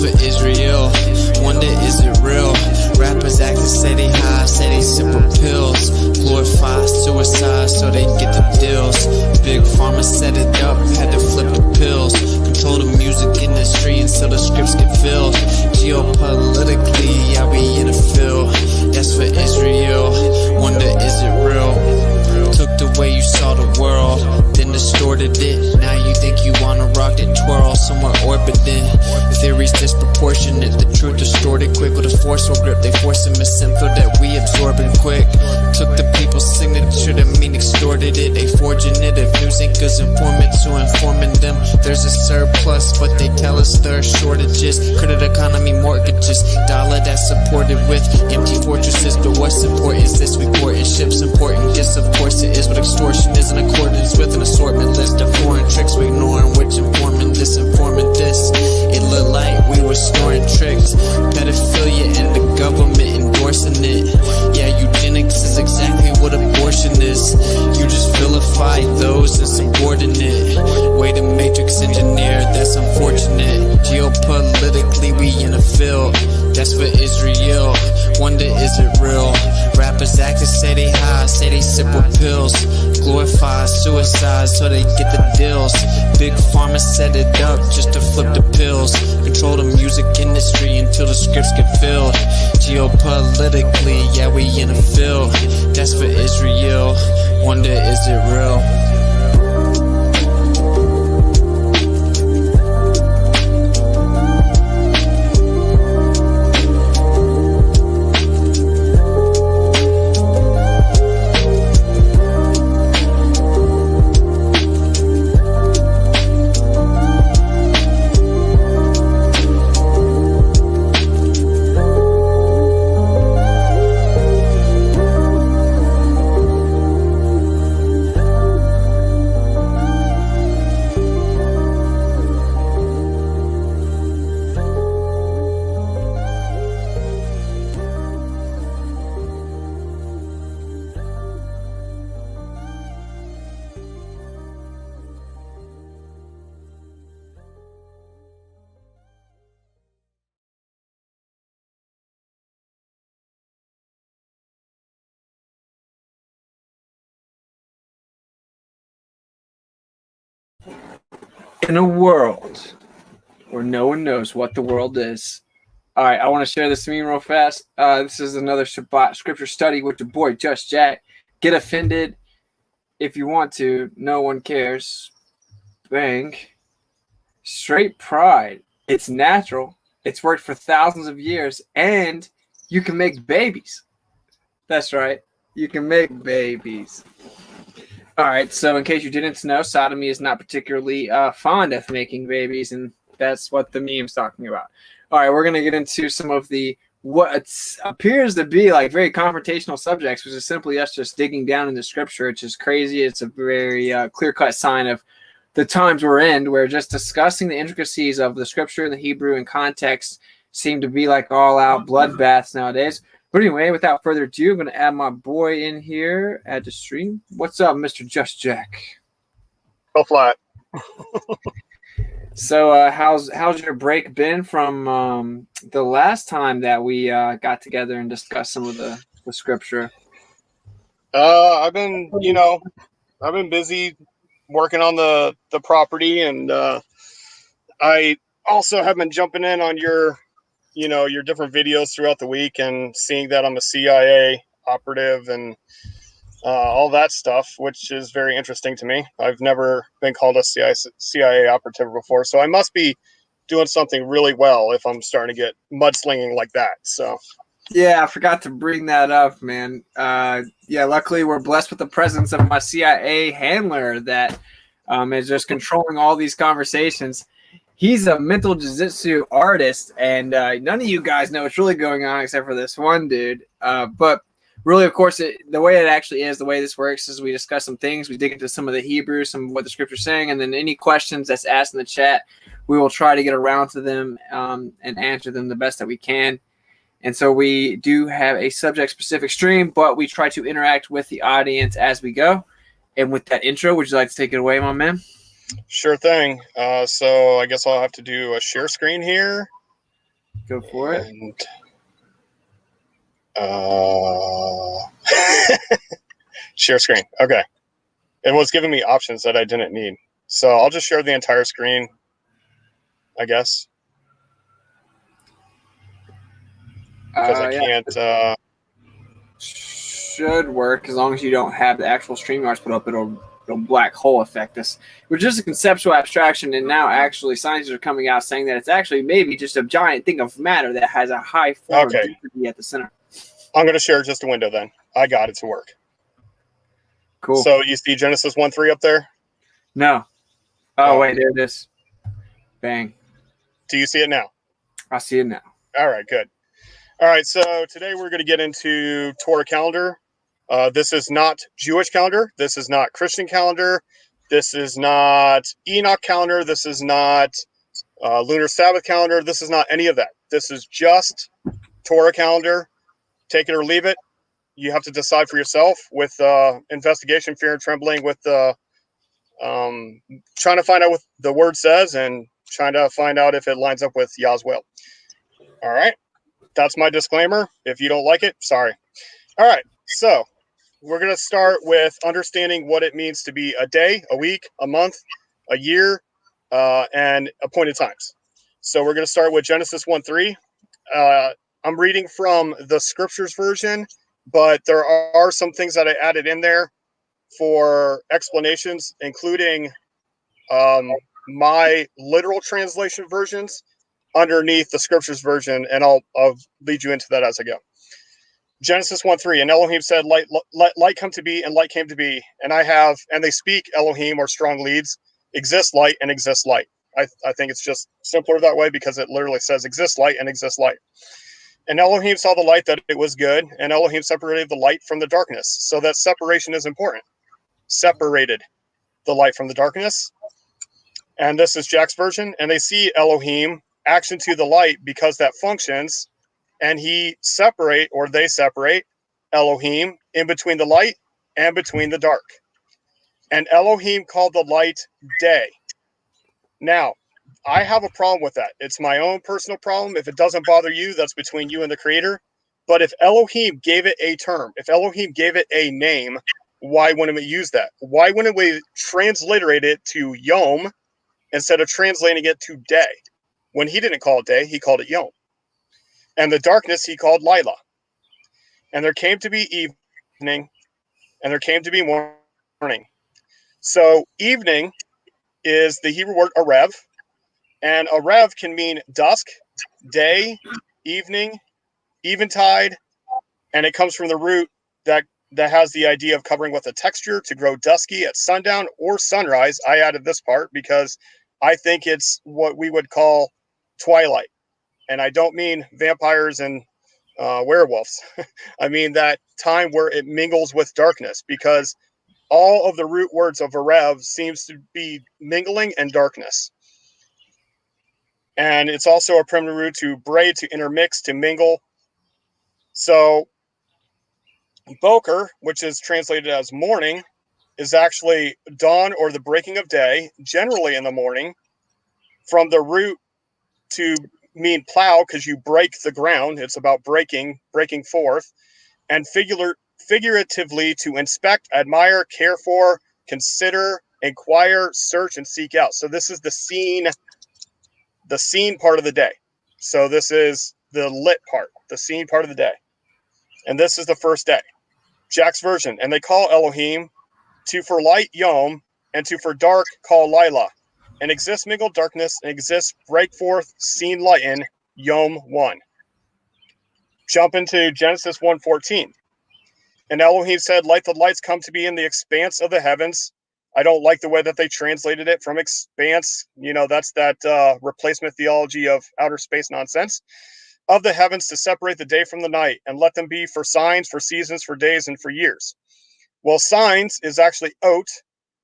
for Israel. Wonder is it real? Rappers acting say they high, say they sippin' pills. Glorify suicide so they get the deals. Big pharma set it up, had to flip the pills. Control the music industry until the scripts get filled. Geopolitically, yeah, we in the field. That's for Israel. Wonder is it real? Took the way you saw the world, then distorted it. Now you think you wanna rock that twirl, somewhere orbiting. Theories disproportionate, the truth distorted quick with a forceful grip. They force a misinfo that we absorbing quick. Took the people's signature to mean extorted it. They forging it if news anchors informants who informing them. There's a surplus, but they tell us there are shortages. Credit economy mortgages, dollar that's supported with empty fortresses. But what's important is this: we porting ships, important gifts. Of course it is what extortion is in accordance with an assortment list of foreign tricks we ignoring, which informing this, informing this. It looked like we were snoring tricks. Pedophilia and the government endorsing it. Yeah, eugenics is exactly what abortion is. You just vilify those insubordinate. Way to matrix engineer, that's unfortunate. Geopolitically, we in the field. That's for Israel. Wonder is it real? Rappers acting say they high, say they sip with pills. Glorify suicide so they get the deals. Big pharma set it up just to flip the pills. Control the music industry until the scripts get filled. Geopolitically, yeah, we in the field. That's for Israel. Wonder is it real? In a world where no one knows what the world is. All right, I want to share this meme real fast. This is another Shabbat scripture study with your boy, Just Jack. Get offended if you want to. No one cares. Bang. Straight pride. It's natural. It's worked for thousands of years. And you can make babies. That's right. You can make babies. All right, so in case you didn't know, sodomy is not particularly fond of making babies, and that's what the meme's talking about. All right, we're going to get into some of the what appears to be like very confrontational subjects, which is simply us just digging down in the scripture. It's just crazy. It's a very clear-cut sign of the times we're in, where just discussing the intricacies of the scripture, the Hebrew, and context seem to be like all-out bloodbaths nowadays. But anyway, without further ado, I'm going to add my boy in here at the stream. What's up, Mr. Just Jack? Go flat. So how's your break been from the last time that we got together and discussed some of the scripture? I've been busy working on the property, and I also have been jumping in on your different videos throughout the week and seeing that I'm a CIA operative and all that stuff, which is very interesting to me. I've never been called a CIA operative before, so I must be doing something really well if I'm starting to get mudslinging like that. So, yeah, I forgot to bring that up, man. Luckily we're blessed with the presence of my CIA handler that is just controlling all these conversations. He's a mental jiu-jitsu artist, and none of you guys know what's really going on except for this one dude. But really, of course, the way it actually is, the way this works is we discuss some things, we dig into some of the Hebrew, some of what the scripture's saying, and then any questions that's asked in the chat, we will try to get around to them and answer them the best that we can. And so we do have a subject-specific stream, but we try to interact with the audience as we go. And with that intro, would you like to take it away, my man? Sure thing. So I guess I'll have to do a share screen here. Go for it. And share screen. Okay. It was giving me options that I didn't need. So I'll just share the entire screen, I guess. Because I can't. Should work as long as you don't have the actual StreamYards put up. It'll black hole affect us. We're just a conceptual abstraction, and now actually scientists are coming out saying that it's actually maybe just a giant thing of matter that has a high form of density at the center. I'm going to share just a window then. I got it to work. Cool. So you see Genesis 1:3 up there? No. Oh, wait, there it is. Bang. Do you see it now? I see it now. All right, good. All right, so today we're going to get into Torah calendar. This is not Jewish calendar. This is not Christian calendar. This is not Enoch calendar. This is not lunar Sabbath calendar. This is not any of that. This is just Torah calendar. Take it or leave it. You have to decide for yourself with investigation, fear, and trembling, with trying to find out what the word says and trying to find out if it lines up with Yah's will. All right. That's my disclaimer. If you don't like it, sorry. All right. So we're going to start with understanding what it means to be a day, a week, a month, a year, and appointed times. So we're going to start with Genesis 1:3. I'm reading from the scriptures version, but there are some things that I added in there for explanations, including my literal translation versions underneath the scriptures version, and I'll lead you into that as I go. Genesis 1:3, and Elohim said, light come to be, and light came to be. And they speak Elohim, or strong leads, exist light and exist light. I think it's just simpler that way because it literally says exist light and exist light. And Elohim saw the light that it was good, and Elohim separated the light from the darkness. So that separation is important. Separated the light from the darkness. And this is Jack's version. And they see Elohim action to the light because that functions, and they separate Elohim in between the light and between the dark. And Elohim called the light day. Now, I have a problem with that. It's my own personal problem. If it doesn't bother you, that's between you and the creator. But if Elohim gave it a term, if Elohim gave it a name, why wouldn't we use that? Why wouldn't we transliterate it to Yom instead of translating it to day? When he didn't call it day, he called it Yom. And the darkness he called Lila. And there came to be evening, and there came to be morning. So evening is the Hebrew word Arev, and Arev can mean dusk, day, evening, eventide, and it comes from the root that has the idea of covering with a texture to grow dusky at sundown or sunrise. I added this part because I think it's what we would call twilight. And I don't mean vampires and werewolves. I mean that time where it mingles with darkness, because all of the root words of Arev seems to be mingling and darkness. And it's also a primitive root to braid, to intermix, to mingle. So Boker, which is translated as morning, is actually dawn or the breaking of day, generally in the morning, from the root to mean plow, because you break the ground. It's about breaking forth, and figuratively to inspect, admire, care for, consider, inquire, search, and seek out. So this is the scene part of the day. So this is the lit part, the scene part of the day. And this is the first day. Jack's version. And they call Elohim to for light Yom, and to for dark call Lila. And exist mingle darkness, and exist break forth, seen lighten, Yom 1. Jump into Genesis 1:14. And Elohim said, let the lights come to be in the expanse of the heavens. I don't like the way that they translated it from expanse. That's that replacement theology of outer space nonsense. Of the heavens, to separate the day from the night, and let them be for signs, for seasons, for days, and for years. Well, signs is actually oat,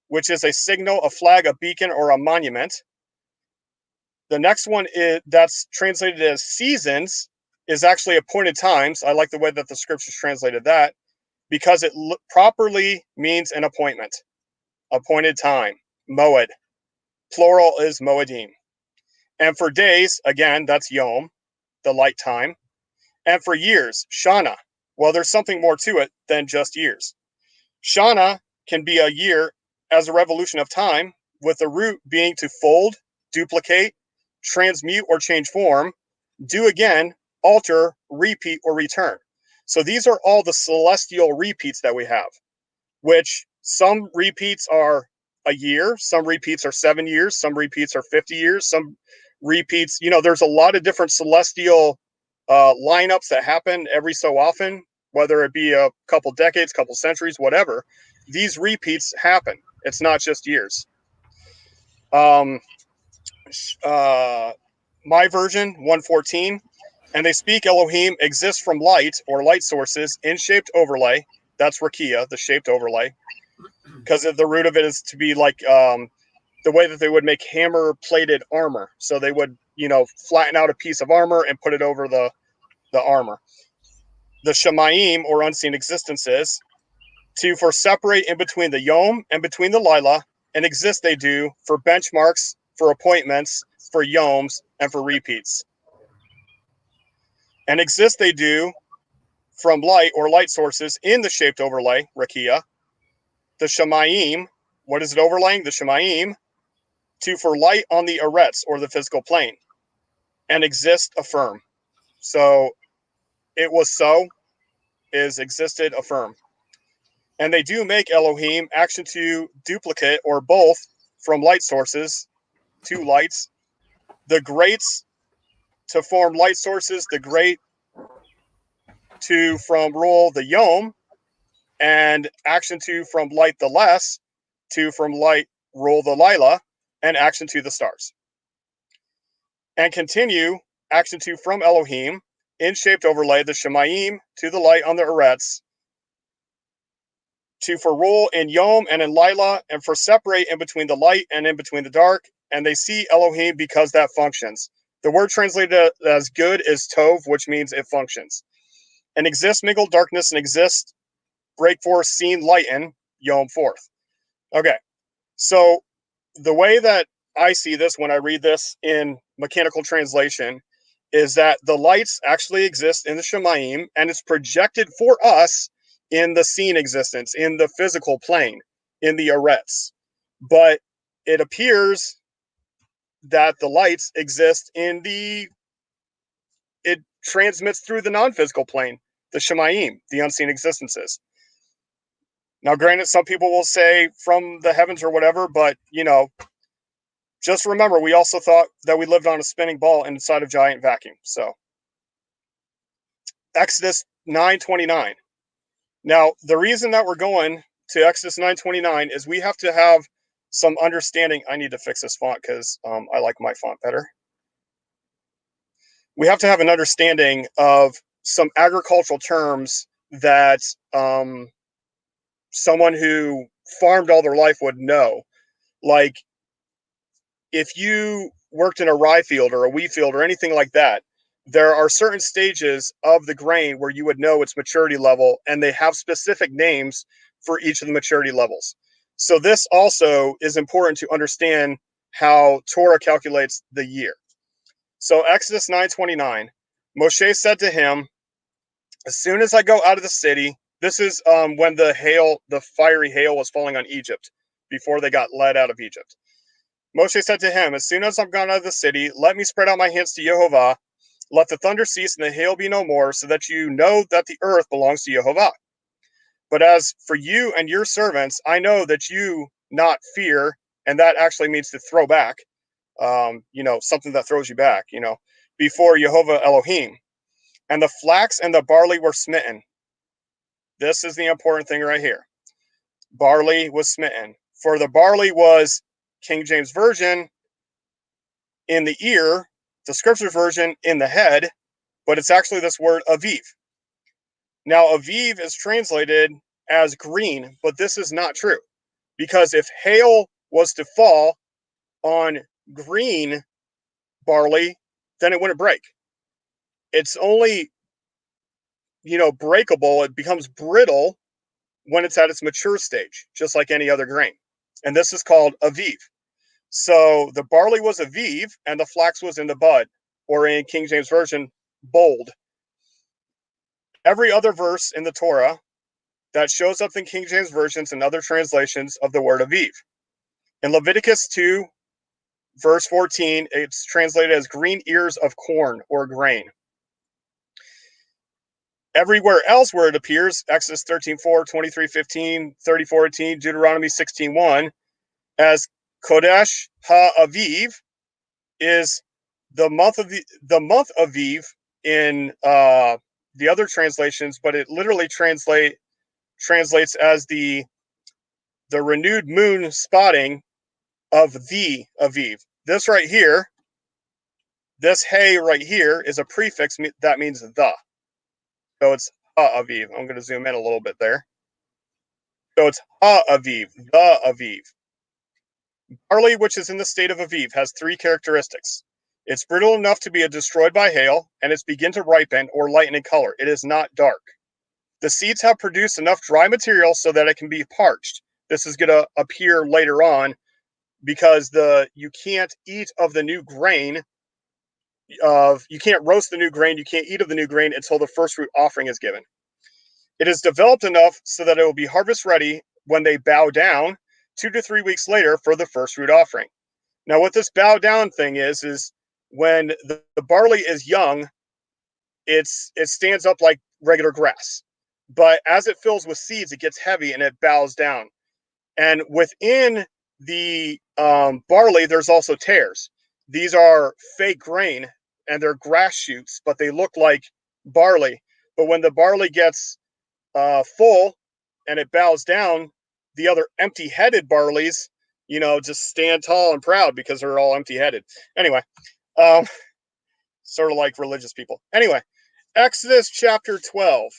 which is a signal, a flag, a beacon, or a monument. The next one that's translated as seasons is actually appointed times. I like the way that the scriptures translated that, because it properly means an appointment. Appointed time, Moed. Plural is Moadiym. And for days, again, that's Yom. the light time. And for years, Shana. Well, there's something more to it than just years. Shana can be a year as a revolution of time, with the root being to fold, duplicate, transmute or change form, do again, alter, repeat, or return. So these are all the celestial repeats that we have, which some repeats are a year, some repeats are 7 years, some repeats are 50 years, some repeats, there's a lot of different celestial lineups that happen every so often, whether it be a couple decades, couple centuries, whatever. These repeats happen. It's not just years. My version 114, and they speak Elohim exists from light or light sources in shaped overlay. That's rakia, the shaped overlay, because the root of it is to be like the way that they would make hammer plated armor. So they would, flatten out a piece of armor and put it over the armor. The Shemayim, or unseen existences, for separate in between the Yom and between the Lila, and exist they do for benchmarks, for appointments, for Yoms, and for repeats. And exist they do from light or light sources in the shaped overlay, Rakia. The Shemayim, what is it overlaying? The Shemayim, for light on the Eretz, or the physical plane, and exist affirm. So it was so, is existed affirm. And they do make Elohim action to duplicate or both from light sources, 2 lights, the greats to form light sources, the great to from rule the Yom, and action to from light the less to from light rule the Lila, and action to the stars. And continue action to from Elohim in shaped overlay the Shemayim to the light on the Eretz, for rule in Yom and in Lila, and for separate in between the light and in between the dark. And they see Elohim because that functions. The word translated as good is tov, which means it functions. And exist, mingle, darkness, and exist, break forth, seen, lighten, Yom, forth. Okay, so the way that I see this when I read this in mechanical translation is that the lights actually exist in the Shemayim, and it's projected for us in the seen existence, in the physical plane, in the Eretz. But it appears that the lights exist it transmits through the non-physical plane, the Shemayim, the unseen existences. Now, granted, some people will say from the heavens or whatever, but, just remember, we also thought that we lived on a spinning ball inside a giant vacuum. So, Exodus 9:29. Now, the reason that we're going to Exodus 9:29 is we have to have some understanding. I need to fix this font because I like my font better. We have to have an understanding of some agricultural terms that someone who farmed all their life would know. Like, if you worked in a rye field or a wheat field or anything like that, there are certain stages of the grain where you would know its maturity level, and they have specific names for each of the maturity levels. So this also is important to understand how Torah calculates the year. So Exodus 9:29, Moshe said to him, as soon as I go out of the city, this is when the fiery hail was falling on Egypt before they got led out of Egypt. Moshe said to him, as soon as I've gone out of the city, let me spread out my hands to Yehovah. Let the thunder cease and the hail be no more, so that you know that the earth belongs to Yehovah. But as for you and your servants, I know that you not fear, and that actually means to throw back, something that throws you back, before Yehovah Elohim. And the flax and the barley were smitten. This is the important thing right here. Barley was smitten. For the barley was, King James Version, in the ear, the Scripture version in the head, but it's actually this word aviv. Now, aviv is translated as green, but this is not true, because if hail was to fall on green barley, then it wouldn't break. It's only, breakable. It becomes brittle when it's at its mature stage, just like any other grain. And this is called aviv. So the barley was aviv and the flax was in the bud, or in King James Version, bold. Every other verse in the Torah that shows up in King James versions and other translations of the word Aviv. In Leviticus 2, verse 14, it's translated as green ears of corn or grain. Everywhere else where it appears, Exodus 13:4, 23:15, 30:14, Deuteronomy 16:1, as Kodesh HaAviv is the month Aviv in the other translations, but it literally translates as the renewed moon spotting of the Aviv. This right here, this hey right here is a prefix that means the. So it's Aviv. I'm going to zoom in a little bit there. So it's Aviv, the Aviv. Barley, which is in the state of Aviv, has three characteristics. It's brittle enough to be destroyed by hail, and it's begin to ripen or lighten in color. It is not dark. The seeds have produced enough dry material so that it can be parched. This is going to appear later on because you can't eat of the new grain. You can't roast the new grain. You can't eat of the new grain until the first fruit offering is given. It is developed enough so that it will be harvest ready when they bow down 2 to 3 weeks later for the first fruit offering. Now, what this bow down thing is when the barley is young, it stands up like regular grass. But as it fills with seeds, it gets heavy and it bows down. And within the barley, there's also tares. These are fake grain and they're grass shoots, but they look like barley. But when the barley gets full and it bows down, the other empty-headed barleys, just stand tall and proud because they're all empty-headed. Anyway, sort of like religious people. Anyway, Exodus chapter 12.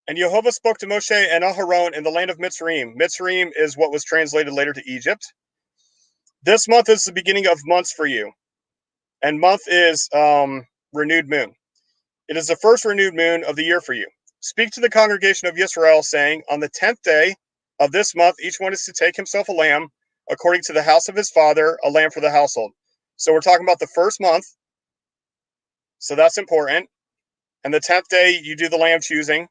And Jehovah spoke to Moshe and Aharon in the land of Mitzrayim. Mitzrayim is what was translated later to Egypt. This month is the beginning of months for you. And month is renewed moon. It is the first renewed moon of the year for you. Speak to the congregation of Israel, saying, on the 10th day of this month, each one is to take himself a lamb, according to the house of his father, a lamb for the household. So we're talking about the first month. So that's important. And the 10th day, you do the lamb choosing.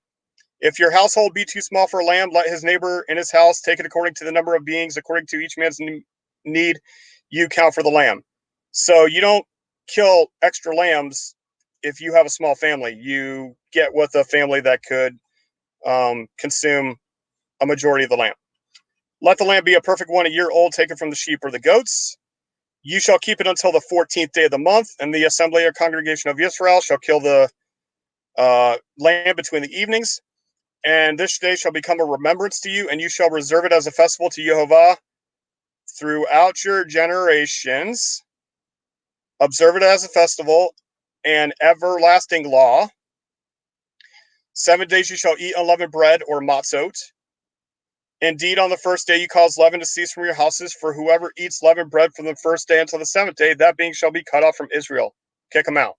If your household be too small for a lamb, let his neighbor in his house take it according to the number of beings, according to each man's need, you count for the lamb. So you don't kill extra lambs if you have a small family. You get with a family that could consume a majority of the lamb. Let the lamb be a perfect one, a year old, taken from the sheep or the goats. You shall keep it until the 14th day of the month, and the assembly or congregation of Israel shall kill the lamb between the evenings. And this day shall become a remembrance to you, and you shall reserve it as a festival to Jehovah throughout your generations. Observe it as a festival, an everlasting law. 7 days you shall eat unleavened bread or matzot. Indeed, on the first day you cause leaven to cease from your houses, for whoever eats leavened bread from the first day until the 7th day, that being shall be cut off from Israel. Kick him out.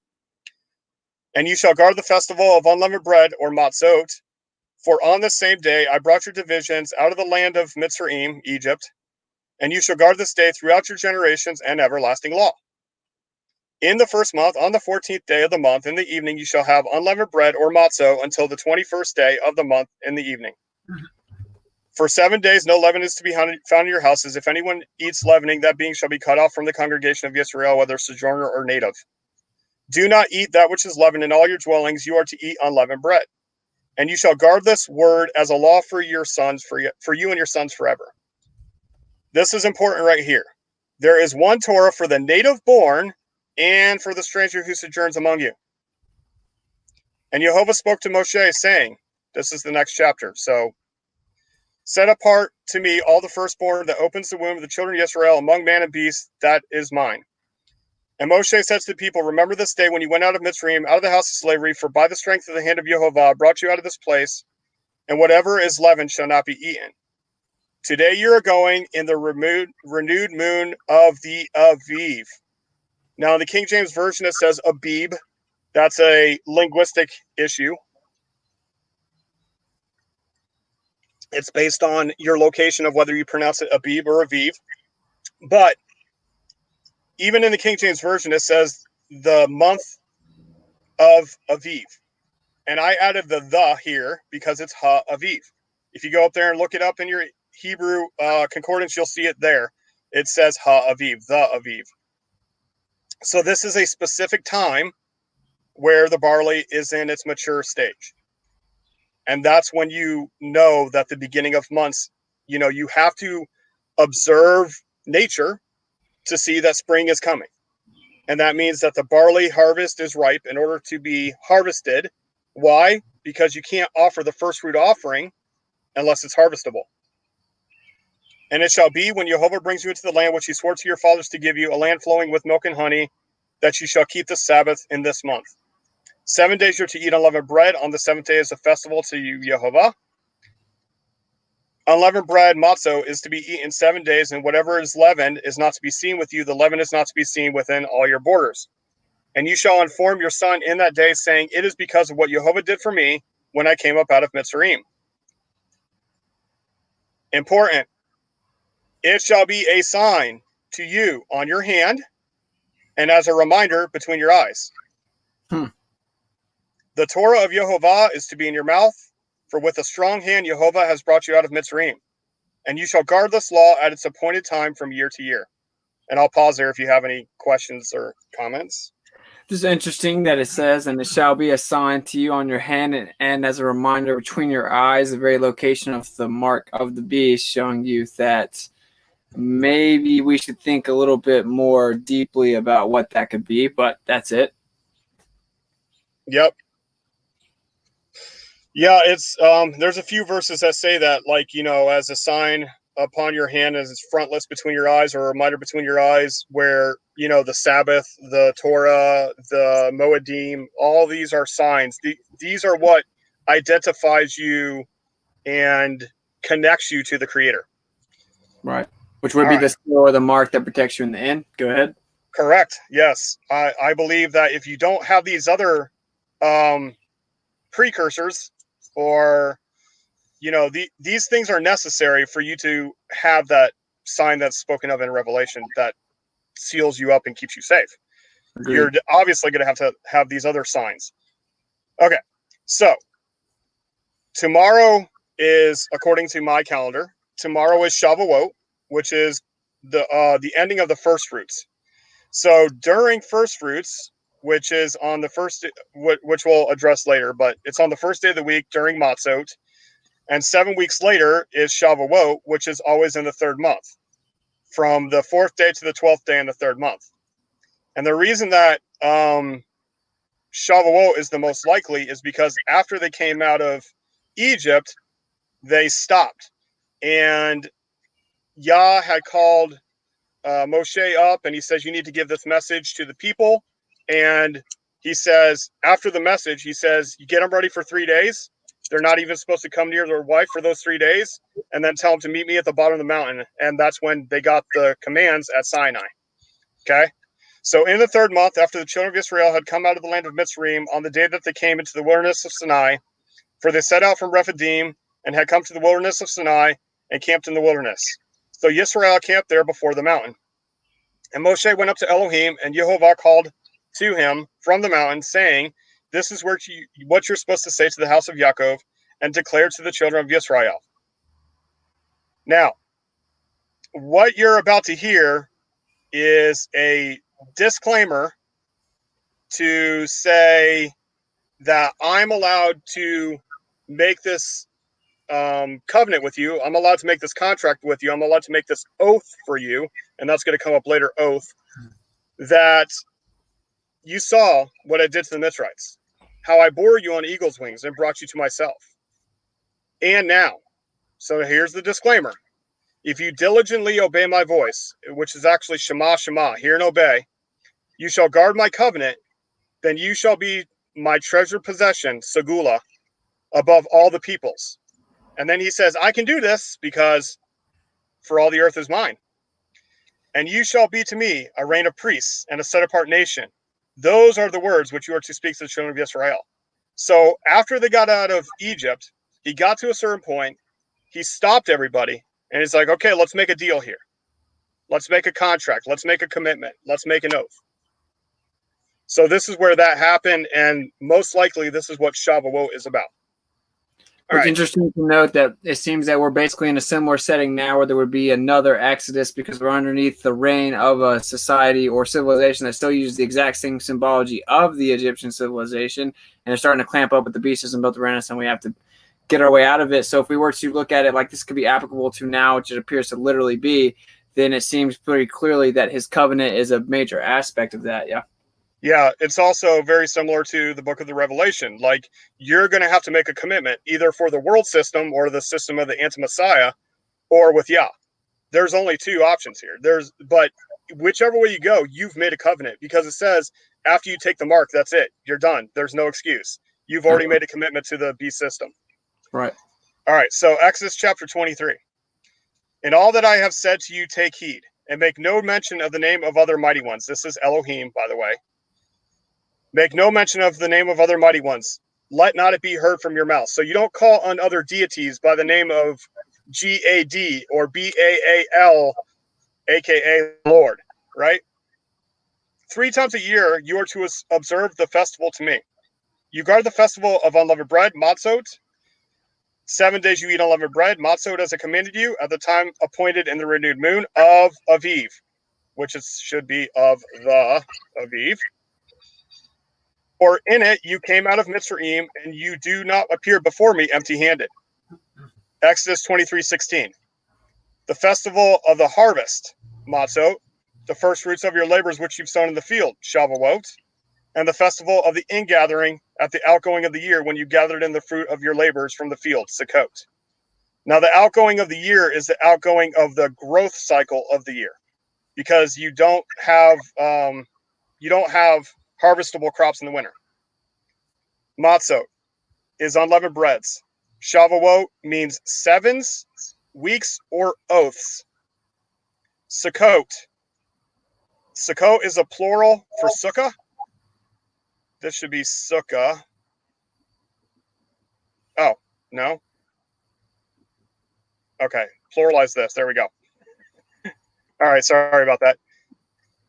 And you shall guard the festival of unleavened bread or matzot. For on the same day I brought your divisions out of the land of Mitzrayim, Egypt, and you shall guard this day throughout your generations, an everlasting law. In the first month, on the 14th day of the month, in the evening, you shall have unleavened bread or matzo until the 21st day of the month in the evening. For 7 days, no leaven is to be found in your houses. If anyone eats leavening, that being shall be cut off from the congregation of Israel, whether sojourner or native. Do not eat that which is leavened in all your dwellings. You are to eat unleavened bread. And you shall guard this word as a law for your sons, for you and your sons forever. This is important right here. There is one Torah for the native born and for the stranger who sojourns among you. And Jehovah spoke to Moshe, saying, this is the next chapter. So, set apart to me all the firstborn that opens the womb of the children of Israel among man and beast, that is mine. And Moshe said to the people, remember this day when you went out of Mitzrayim, out of the house of slavery, for by the strength of the hand of Jehovah I brought you out of this place, and whatever is leavened shall not be eaten. Today you are going in the renewed moon of the Aviv. Now in the King James Version it says Abib. That's a linguistic issue. It's based on your location of whether you pronounce it Abib or Aviv. But even in the King James Version, it says the month of Aviv. And I added the here because it's Ha-Aviv. If you go up there and look it up in your Hebrew concordance, you'll see it there. It says Ha-Aviv, the Aviv. So this is a specific time where the barley is in its mature stage. And that's when you know that the beginning of months, you have to observe nature to see that spring is coming. And that means that the barley harvest is ripe in order to be harvested. Why? Because you can't offer the first fruit offering unless it's harvestable. And it shall be when Jehovah brings you into the land which he swore to your fathers to give you, a land flowing with milk and honey, that you shall keep the Sabbath in this month. 7 days you're to eat unleavened bread. On the seventh day is a festival to you, Jehovah. Unleavened bread, matzo, is to be eaten 7 days, and whatever is leavened is not to be seen with you. The leaven is not to be seen within all your borders. And you shall inform your son in that day, saying, it is because of what Jehovah did for me when I came up out of Mitzrayim. Important. It shall be a sign to you on your hand, and as a reminder between your eyes. The Torah of Jehovah is to be in your mouth, for with a strong hand Jehovah has brought you out of Mitzrayim. And you shall guard this law at its appointed time from year to year. And I'll pause there if you have any questions or comments. This is interesting that it says, and it shall be a sign to you on your hand, and as a reminder between your eyes, the very location of the mark of the beast, showing you that maybe we should think a little bit more deeply about what that could be, but that's it. Yep. Yeah, it's there's a few verses that say that, like, as a sign upon your hand, as it's frontlets between your eyes, or a reminder between your eyes, where, the Sabbath, the Torah, the Moadiym, all these are signs. These are what identifies you and connects you to the Creator. Right. Which would be the seal or the mark that protects you in the end. Go ahead. Correct. Yes. I believe that if you don't have these other precursors, or these things are necessary for you to have that sign that's spoken of in Revelation that seals you up and keeps you safe. Agreed. You're obviously going to have these other signs. Okay, so tomorrow is, according to my calendar, tomorrow is Shavuot, which is the ending of the first fruits. So during first fruits, which is on the first, which we'll address later, but it's on the first day of the week during Matzot. And 7 weeks later is Shavuot, which is always in the third month, from the 4th day to the 12th day in the third month. And the reason that Shavuot is the most likely is because after they came out of Egypt, they stopped. And Yah had called Moshe up, and he says, you need to give this message to the people. And he says, after the message, he says, you get them ready for 3 days. They're not even supposed to come near their wife for those 3 days, and then tell them to meet me at the bottom of the mountain. And that's when they got the commands at Sinai. Okay. So in the third month, after the children of Israel had come out of the land of Mitzrayim, on the day that they came into the wilderness of Sinai, for they set out from Rephidim and had come to the wilderness of Sinai and camped in the wilderness. So Yisrael camped there before the mountain. And Moshe went up to Elohim, and Yehovah called to him from the mountain, saying, this is what you're supposed to say to the house of Yaakov, and declare to the children of Yisrael. Now, what you're about to hear is a disclaimer to say that I'm allowed to make this covenant with you. I'm allowed to make this contract with you. I'm allowed to make this oath for you. And that's going to come up later, oath, that you saw what I did to the Mitzrites, how I bore you on eagle's wings and brought you to myself. And now, so here's the disclaimer. If you diligently obey my voice, which is actually Shema, Shema, hear and obey, you shall guard my covenant, then you shall be my treasured possession, Segula, above all the peoples. And then he says, I can do this because for all the earth is mine. And you shall be to me a reign of priests and a set apart nation. Those are the words which you are to speak to the children of Israel. So after they got out of Egypt, he got to a certain point, he stopped everybody, and he's like, okay, let's make a deal here. Let's make a contract. Let's make a commitment. Let's make an oath. So this is where that happened, and most likely this is what Shavuot is about. It's interesting to note that it seems that we're basically in a similar setting now where there would be another exodus because we're underneath the reign of a society or civilization that still uses the exact same symbology of the Egyptian civilization, and they're starting to clamp up with the beast system built around us, and we have to get our way out of it. So if we were to look at it like this could be applicable to now, which it appears to literally be, then it seems pretty clearly that his covenant is a major aspect of that. Yeah. Yeah, it's also very similar to the book of the Revelation. Like, you're going to have to make a commitment either for the world system or the system of the anti-Messiah or with Yah. There's only two options here. But whichever way you go, you've made a covenant because it says after you take the mark, that's it. You're done. There's no excuse. You've already made a commitment to the beast system. Right. All right. So Exodus chapter 23. In all that I have said to you, take heed and make no mention of the name of other mighty ones. This is Elohim, by the way. Make no mention of the name of other mighty ones. Let not it be heard from your mouth. So you don't call on other deities by the name of G-A-D or B-A-A-L, a.k.a. Lord, right? 3 times a year, you are to observe the festival to me. You guard the festival of unleavened bread, matzot. 7 days you eat unleavened bread, matzot as I commanded you, at the time appointed in the renewed moon of Aviv, which should be of the Aviv. For in it you came out of Mitzrayim, and you do not appear before me empty-handed. Exodus 23:16. The festival of the harvest, matzot, the first fruits of your labors which you've sown in the field, Shavuot, and the festival of the ingathering at the outgoing of the year when you gathered in the fruit of your labors from the field, Sukkot. Now the outgoing of the year is the outgoing of the growth cycle of the year, because you don't have harvestable crops in the winter. Matzot is unleavened breads. Shavuot means sevens, weeks, or oaths. Sukkot. Sukkot is a plural for sukkah. This should be sukkah. Oh, no. Okay, pluralize this. There we go. All right, sorry about that.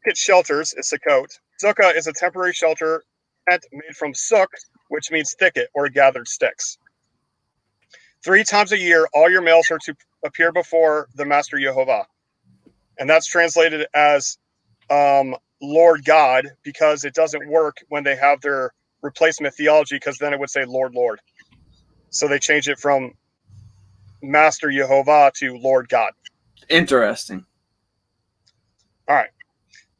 It shelters is Sukkot. Sukkah is a temporary shelter made from suk, which means thicket or gathered sticks. 3 times a year, all your males are to appear before the Master Yehovah. And that's translated as Lord God, because it doesn't work when they have their replacement theology, because then it would say Lord, Lord. So they change it from Master Yehovah to Lord God. Interesting. All right.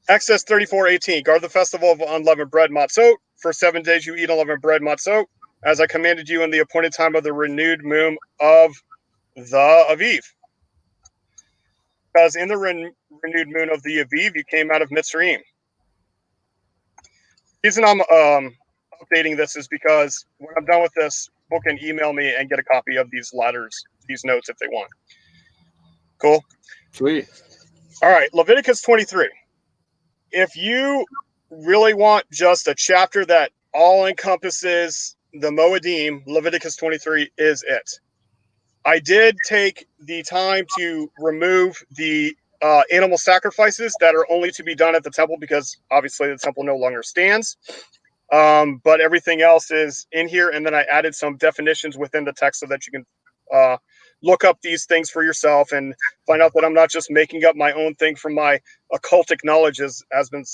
Exodus 34:18. Guard the festival of unleavened bread, matzot. For 7 days you eat unleavened bread, matzot, as I commanded you in the appointed time of the renewed moon of the Aviv. Because in the renewed moon of the Aviv, you came out of Mitzrayim. The reason I'm updating this is because when I'm done with this, people can email me and get a copy of these letters, these notes if they want. Cool? Sweet. All right, Leviticus 23. If you really want just a chapter that all encompasses the Moadiym, Leviticus 23 is it. I did take the time to remove the animal sacrifices that are only to be done at the temple, because obviously the temple no longer stands. But everything else is in here. And then I added some definitions within the text so that you can look up these things for yourself and find out that I'm not just making up my own thing from my occultic knowledge as been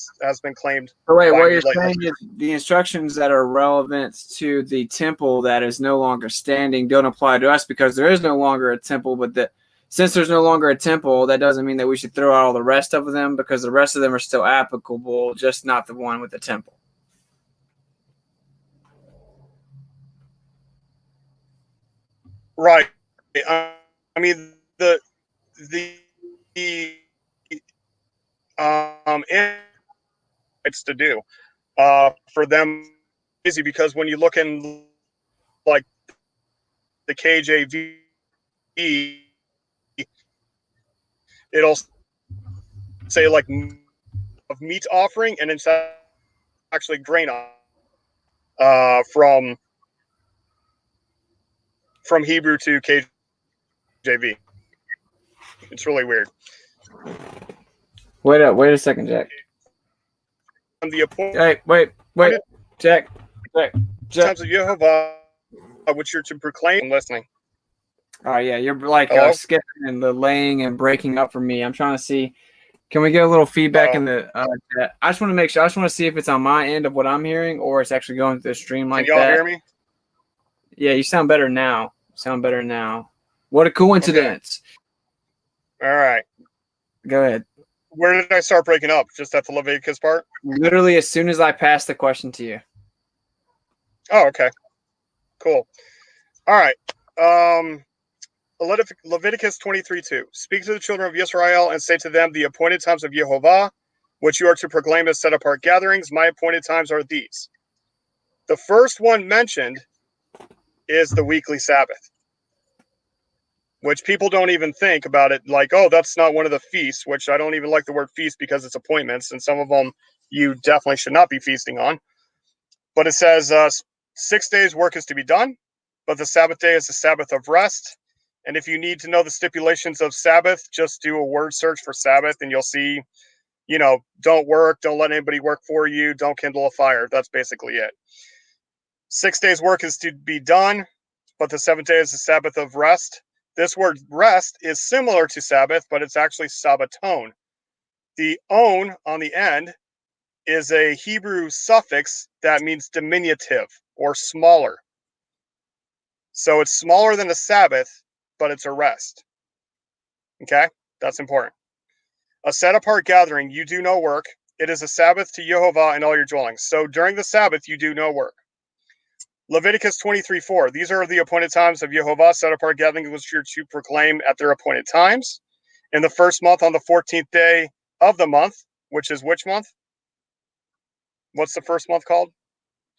claimed. So wait, what you're saying is the instructions that are relevant to the temple that is no longer standing don't apply to us because there is no longer a temple, but since there's no longer a temple, that doesn't mean that we should throw out all the rest of them, because the rest of them are still applicable, just not the one with the temple. Right. I mean, the it's to do for them easy, because when you look in like the KJV, it'll say like of meat offering, and it's actually grain from Hebrew to KJV. It's really weird. Wait a second, Jack. the appointed Hey, wait. Check. times of Yehovah, which you're to proclaim. I'm listening. Oh yeah, you're like skipping and the laying and breaking up for me. I'm trying to see. Can we get a little feedback in the chat? I just want to make sure. I just want to see if it's on my end of what I'm hearing or it's actually going through the stream like that. Can y'all hear me? Yeah, you sound better now. What a coincidence. Okay. All right. Go ahead. Where did I start breaking up? Just at the Leviticus part? Literally as soon as I passed the question to you. Oh, okay. Cool. All right. Leviticus 23:2. Speak to the children of Israel and say to them, the appointed times of Yehovah, which you are to proclaim as set apart gatherings, my appointed times are these. The first one mentioned is the weekly Sabbath, which people don't even think about it like, oh, that's not one of the feasts, which I don't even like the word feast because it's appointments, and some of them you definitely should not be feasting on. But it says 6 days work is to be done, but the Sabbath day is the Sabbath of rest. And if you need to know the stipulations of Sabbath, just do a word search for Sabbath and you'll see, don't work, don't let anybody work for you, don't kindle a fire. That's basically it. 6 days work is to be done, but the seventh day is the Sabbath of rest. This word rest is similar to Sabbath, but it's actually Sabbaton. The on on the end is a Hebrew suffix that means diminutive or smaller. So it's smaller than a Sabbath, but it's a rest. Okay? That's important. A set apart gathering, you do no work. It is a Sabbath to Yehovah in all your dwellings. So during the Sabbath, you do no work. Leviticus 23:4. These are the appointed times of Yehovah, set apart gathering, which you're to proclaim at their appointed times. In the first month, on the 14th day of the month, which is which month? What's the first month called?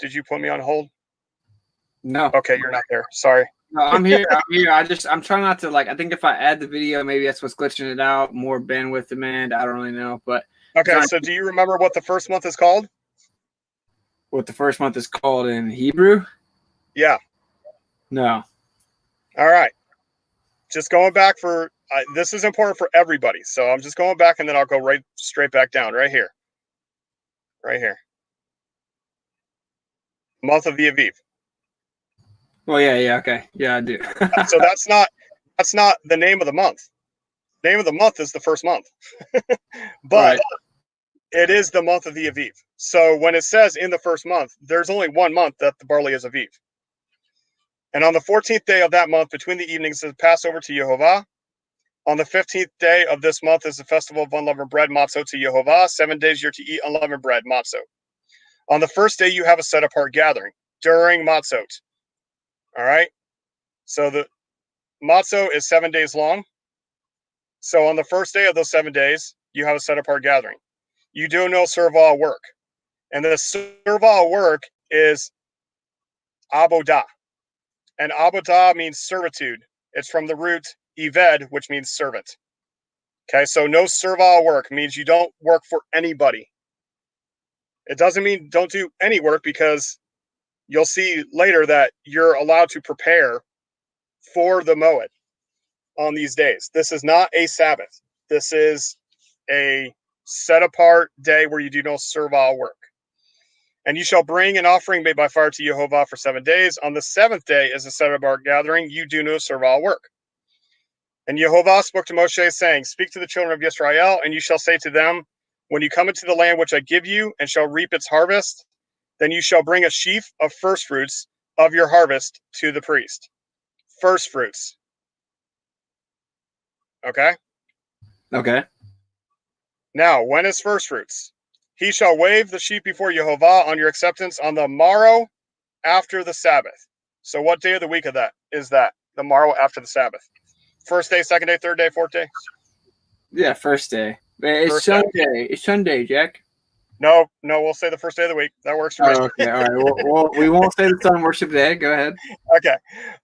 Did you put me on hold? No. Okay, you're not there. Sorry. No, I'm here. I'm trying not to I think if I add the video, maybe that's what's glitching it out. More bandwidth demand. I don't really know, but okay. So do you remember what the first month is called? What the first month is called in Hebrew? Yeah. No. All right. Just going back for this is important for everybody. So I'm just going back and then I'll go straight back down right here. Right here. Month of the Aviv. Oh yeah, okay. Yeah, I do. So that's not the name of the month. The name of the month is the first month. But it is the month of the Aviv. So when it says in the first month, there's only 1 month that the barley is Aviv. And on the 14th day of that month, between the evenings, is Passover to Yehovah. On the 15th day of this month is the festival of unleavened bread, matzot to Yehovah. 7 days you're to eat unleavened bread, matzot. On the first day, you have a set apart gathering during matzot. All right. So the matzot is 7 days long. So on the first day of those 7 days, you have a set apart gathering. You do no servile work. And the servile work is abodah. And abodah means servitude. It's from the root eved, which means servant. Okay, so no servile work means you don't work for anybody. It doesn't mean don't do any work, because you'll see later that you're allowed to prepare for the Moed on these days. This is not a Sabbath. This is a set apart day where you do no servile work. And you shall bring an offering made by fire to Yehovah for 7 days. On the seventh day is a set apart gathering. You do no servile work. And Yehovah spoke to Moshe, saying, speak to the children of Israel, and you shall say to them, when you come into the land which I give you, and shall reap its harvest, then you shall bring a sheaf of first fruits of your harvest to the priest. First fruits. Okay? Okay. Now, when is first fruits? He shall wave the sheep before Yehovah on your acceptance on the morrow after the Sabbath. So what day of the week of that is that? The morrow after the Sabbath. First day, second day, third day, fourth day? Yeah, first day. It's first Sunday. Day. It's Sunday, Jack. No, we'll say the first day of the week. That works for me. Okay, all right. We won't say the sun worship day. Go ahead. Okay.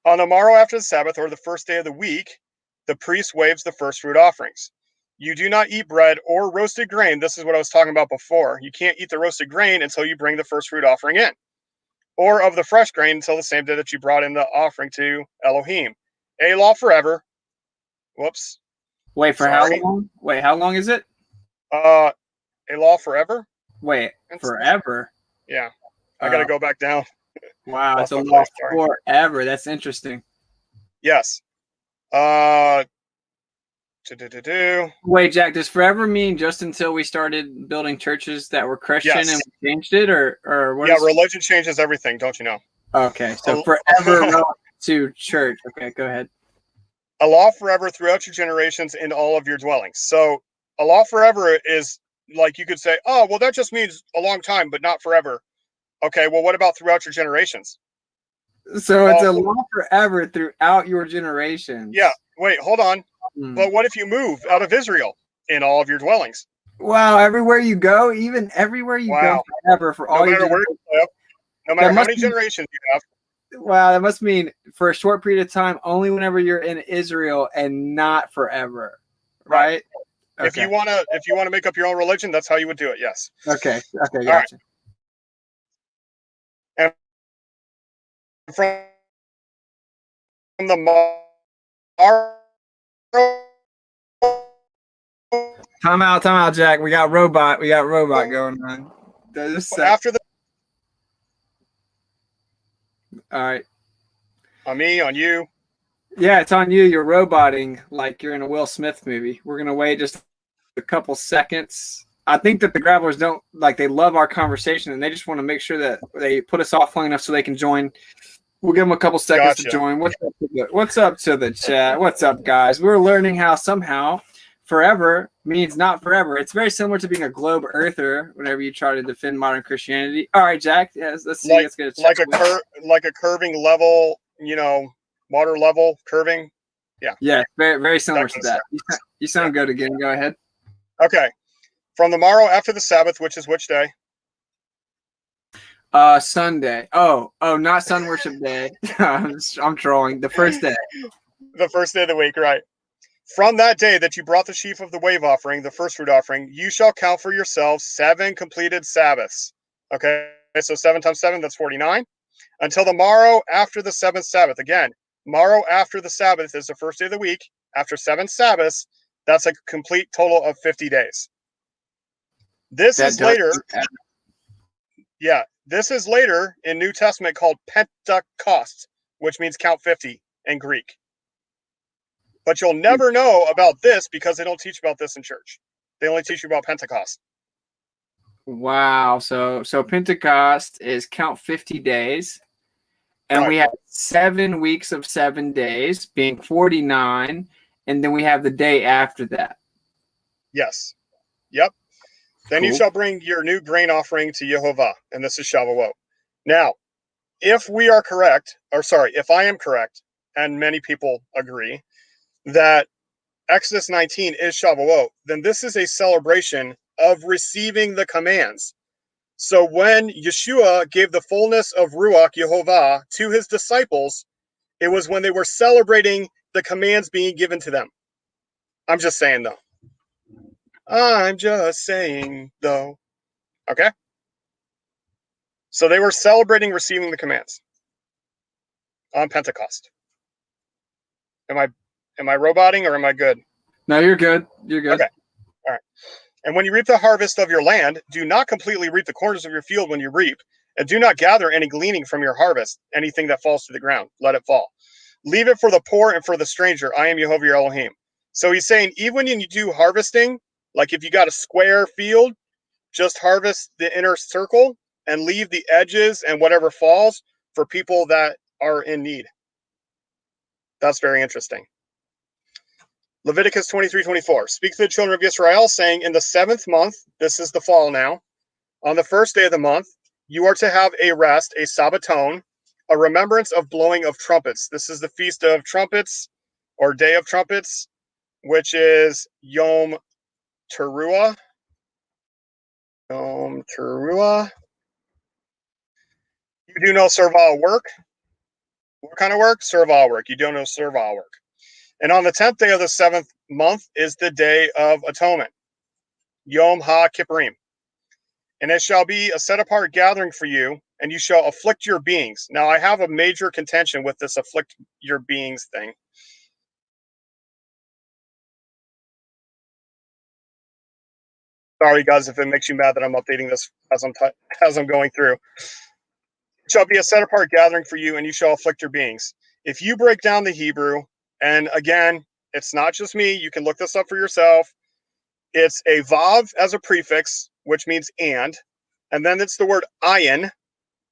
On the morrow after the Sabbath, or the first day of the week, the priest waves the first fruit offerings. You do not eat bread or roasted grain. This is what I was talking about before. You can't eat the roasted grain until you bring the first fruit offering in, or of the fresh grain until the same day that you brought in the offering to Elohim. A law forever. Whoops. Wait, for Sorry. How long? Wait, how long is it? A law forever. Wait, forever? Yeah. I got to go back down. Wow, it's a law forever. That's interesting. Yes. Wait, Jack, does forever mean just until we started building churches that were Christian and we changed it, or what? Yeah, religion changes everything, don't you know? Okay, so forever to church. Okay, go ahead. A law forever throughout your generations in all of your dwellings. So a law forever is like, you could say, oh, well, that just means a long time, but not forever. Okay, well, what about throughout your generations? So it's a law forever throughout your generations. Yeah, wait, hold on. But what if you move out of Israel in all of your dwellings? Wow, everywhere you go, even everywhere you go forever for all your generations. No matter how many generations you have. Wow, that must mean for a short period of time, only whenever you're in Israel and not forever, right? Okay. If you wanna make up your own religion, that's how you would do it. Yes. Okay, gotcha. And from the Time out, Jack. We got robot going on. After the. All right. On me, on you. Yeah, it's on you. You're roboting like you're in a Will Smith movie. We're gonna wait just a couple seconds. I think that the Gravelers don't they love our conversation and they just want to make sure that they put us off long enough so they can join. We'll give them a couple seconds to join. What's up to the chat? What's up, guys? We're learning how somehow forever means not forever. It's very similar to being a globe earther whenever you try to defend modern Christianity. All right, Jack. Yes, let's see. Let's get like a curving level, water level curving. Yeah. Yeah, very, very similar to that. You sound good again. Go ahead. Okay. From the morrow after the Sabbath, which is which day? Sunday. Oh, not Sun Worship Day. I'm trolling. The first day. The first day of the week, right? From that day that you brought the sheaf of the wave offering, the first fruit offering, you shall count for yourselves 7 completed Sabbaths. Okay, so 7 times 7, that's 49. Until the morrow after the 7th Sabbath. Again, morrow after the Sabbath is the first day of the week. After 7 Sabbaths, that's a complete total of 50 days. This is later. Yeah, this is later in New Testament called Pentecost, which means count 50 in Greek. But you'll never know about this because they don't teach about this in church. They only teach you about Pentecost. Wow. So Pentecost is count 50 days. And we have 7 weeks of 7 days, being 49. And then we have the day after that. Yes. Yep. Then you shall bring your new grain offering to Yehovah. And this is Shavuot. Now, if I am correct, and many people agree, that Exodus 19 is Shavuot, then this is a celebration of receiving the commands. So when Yeshua gave the fullness of Ruach Yehovah to his disciples, it was when they were celebrating the commands being given to them. I'm just saying, though. Okay? So they were celebrating receiving the commands on Pentecost. Am I roboting or am I good? No, you're good. You're good. Okay. All right. And when you reap the harvest of your land, do not completely reap the corners of your field when you reap, and do not gather any gleaning from your harvest, anything that falls to the ground. Let it fall. Leave it for the poor and for the stranger. I am Yehovah your Elohim. So he's saying, even when you do harvesting, like if you got a square field, just harvest the inner circle and leave the edges and whatever falls for people that are in need. That's very interesting. Leviticus 23:24. Speak to the children of Israel, saying, in the 7th month, this is the fall now, on the first day of the month, you are to have a rest, a Sabbaton, a remembrance of blowing of trumpets. This is the Feast of Trumpets, or Day of Trumpets, which is Yom Teruah. Yom Teruah. You do no servile work. What kind of work? Servile work. You don't know servile work. And on the 10th day of the 7th month is the Day of Atonement, Yom HaKippurim. And it shall be a set-apart gathering for you, and you shall afflict your beings. Now, I have a major contention with this afflict your beings thing. Sorry, guys, if it makes you mad that I'm updating this as I'm going through. It shall be a set apart gathering for you, and you shall afflict your beings. If you break down the Hebrew, and again, it's not just me. You can look this up for yourself. It's a vav as a prefix, which means and then it's the word ayin,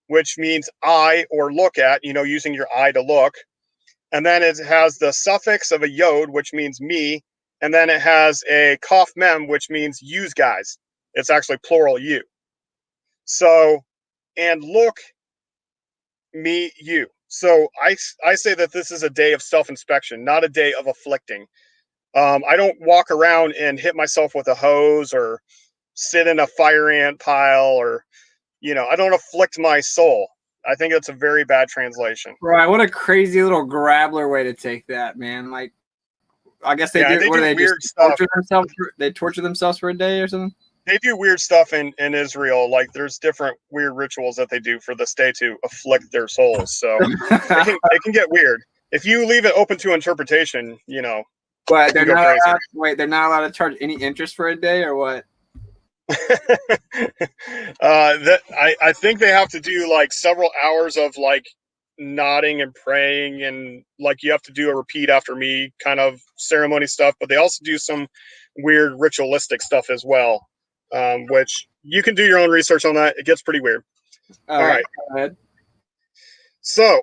which means eye or look at, using your eye to look. And then it has the suffix of a yod, which means me. And then it has a kaf mem, which means yous guys. It's actually plural you. So, and look, me, you. So I say that this is a day of self-inspection, not a day of afflicting. I don't walk around and hit myself with a hose or sit in a fire ant pile or, I don't afflict my soul. I think that's a very bad translation. Right. What a crazy little grabbler way to take that, man. Like, I guess they do. They what do do they weird just stuff. torture themselves? They torture themselves for a day or something? They do weird stuff in Israel. Like there's different weird rituals that they do for this day to afflict their souls. So it can get weird. If you leave it open to interpretation, But they're not crazy. they're not allowed to charge any interest for a day or what? I think they have to do like several hours of like nodding and praying, and like you have to do a repeat after me kind of ceremony stuff, but they also do some weird ritualistic stuff as well, which you can do your own research on that. It gets pretty weird. All right. Go ahead. So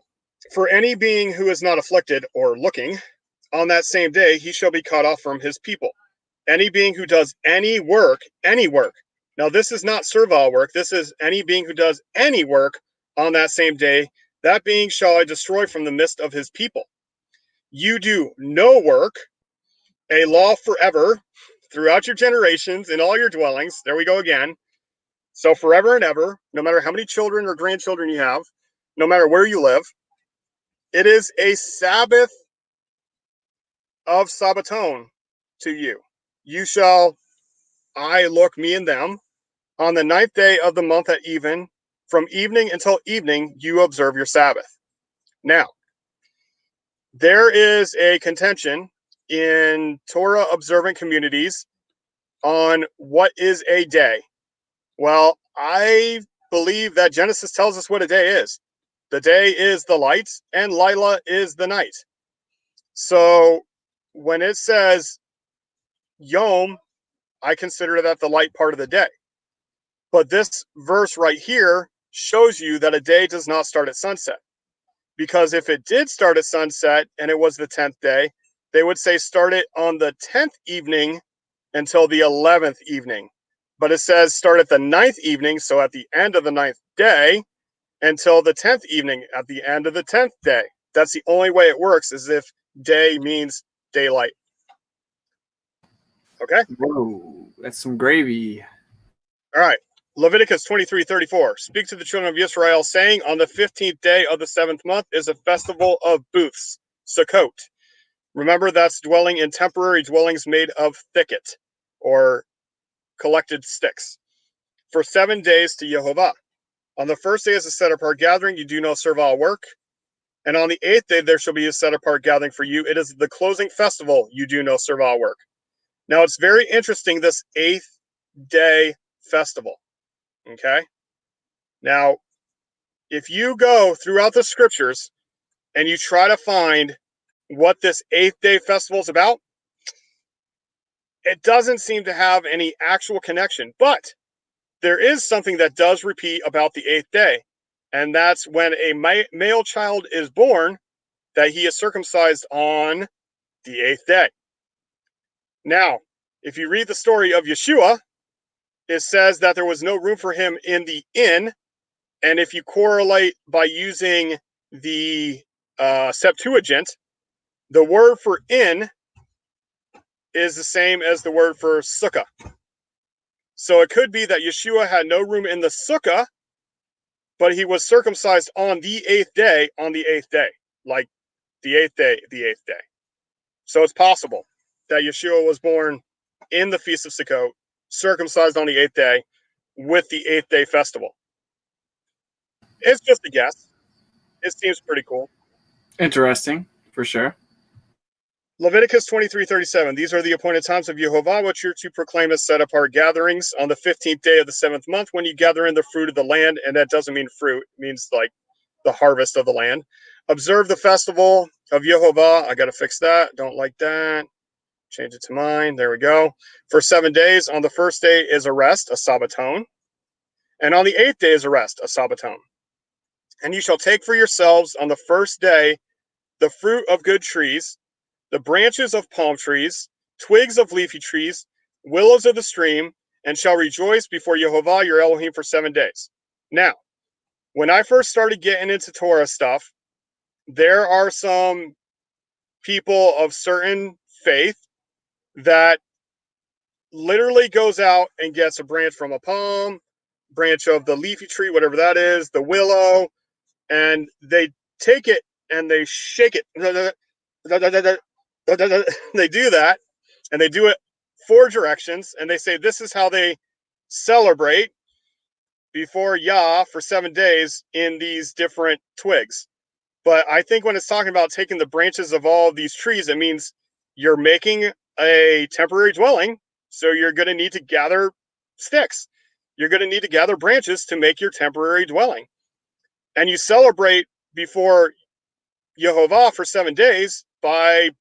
for any being who is not afflicted or looking on that same day, he shall be cut off from his people. Any being who does any work. Now, this is not servile work. This is any being who does any work on that same day. That being shall I destroy from the midst of his people. You do no work, a law forever, throughout your generations, in all your dwellings. There we go again. So forever and ever, no matter how many children or grandchildren you have, no matter where you live, it is a Sabbath of Sabbaton to you. You shall, I look, me and them, on the 9th day of the month at even, from evening until evening, you observe your Sabbath. Now, there is a contention in Torah observant communities on what is a day. Well, I believe that Genesis tells us what a day is. The day is the light, and Lila is the night. So when it says Yom, I consider that the light part of the day. But this verse right here shows you that a day does not start at sunset. Because if it did start at sunset and it was the 10th day, they would say start it on the 10th evening until the 11th evening. But it says start at the 9th evening, so at the end of the 9th day, until the 10th evening at the end of the 10th day. That's the only way it works, is if day means daylight. Okay? Whoa, that's some gravy. All right. Leviticus 23:34. Speak to the children of Israel, saying, on the 15th day of the 7th month is a festival of booths, Sukkot. Remember, that's dwelling in temporary dwellings made of thicket or collected sticks. For 7 days to Yehovah. On the first day is a set apart gathering. You do no servile work. And on the 8th day, there shall be a set apart gathering for you. It is the closing festival. You do no servile work. Now, it's very interesting, this 8th day festival. Okay. Now, if you go throughout the scriptures and you try to find what this 8th day festival is about, it doesn't seem to have any actual connection. But there is something that does repeat about the 8th day. And that's when a male child is born, that he is circumcised on the 8th day. Now, if you read the story of Yeshua, it says that there was no room for him in the inn. And if you correlate by using the Septuagint, the word for inn is the same as the word for sukkah. So it could be that Yeshua had no room in the sukkah, but he was circumcised on the 8th day, like the 8th day. So it's possible that Yeshua was born in the Feast of Sukkot, circumcised on the 8th day, with the 8th day festival. It's just a guess. It seems pretty cool. Interesting, for sure. Leviticus 23:37. These are the appointed times of Yehovah, which you're to proclaim as set apart gatherings on the 15th day of the 7th month when you gather in the fruit of the land. And that doesn't mean fruit. It means like the harvest of the land. Observe the festival of Yehovah. I got to fix that. Don't like that. Change it to mine. There we go. For 7 days. On the first day is a rest, a Sabbaton. And on the 8th day is a rest, a Sabbaton. And you shall take for yourselves on the first day the fruit of good trees, the branches of palm trees, twigs of leafy trees, willows of the stream, and shall rejoice before Yehovah your Elohim for 7 days. Now, when I first started getting into Torah stuff, there are some people of certain faith that literally goes out and gets a branch from a palm, branch of the leafy tree, whatever that is, the willow, and they take it and they shake it. They do that, and they do it 4 directions, and they say this is how they celebrate before Yah for 7 days in these different twigs. But I think when it's talking about taking the branches of all of these trees, it means you're making a temporary dwelling, so you're going to need to gather sticks. You're going to need to gather branches to make your temporary dwelling. And you celebrate before Yehovah for 7 days by,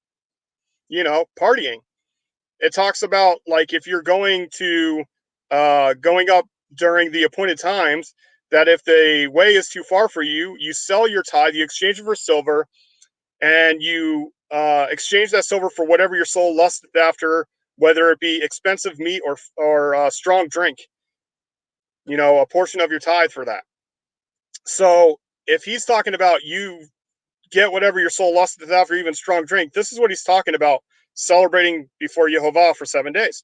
partying. It talks about, like, if you're going up during the appointed times, that if the way is too far for you, you sell your tithe, you exchange it for silver, and you exchange that silver for whatever your soul lusteth after, whether it be expensive meat or strong drink, a portion of your tithe for that. So if he's talking about you get whatever your soul lusteth after, even strong drink, this is what he's talking about, celebrating before Yehovah for 7 days.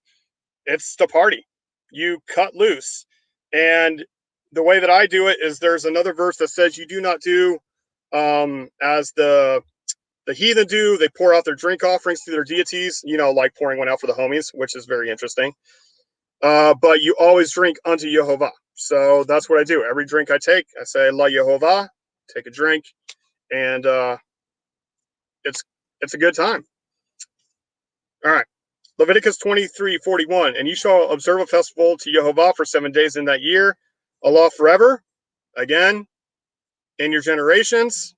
It's the party. You cut loose. And the way that I do it is there's another verse that says you do not do as the heathen do. They pour out their drink offerings to their deities, like pouring one out for the homies, which is very interesting. But you always drink unto Yehovah. So that's what I do. Every drink I take, I say, La Yehovah, take a drink, and it's a good time. All right. Leviticus 23:41. And you shall observe a festival to Yehovah for 7 days in that year, Allah forever. Again, in your generations,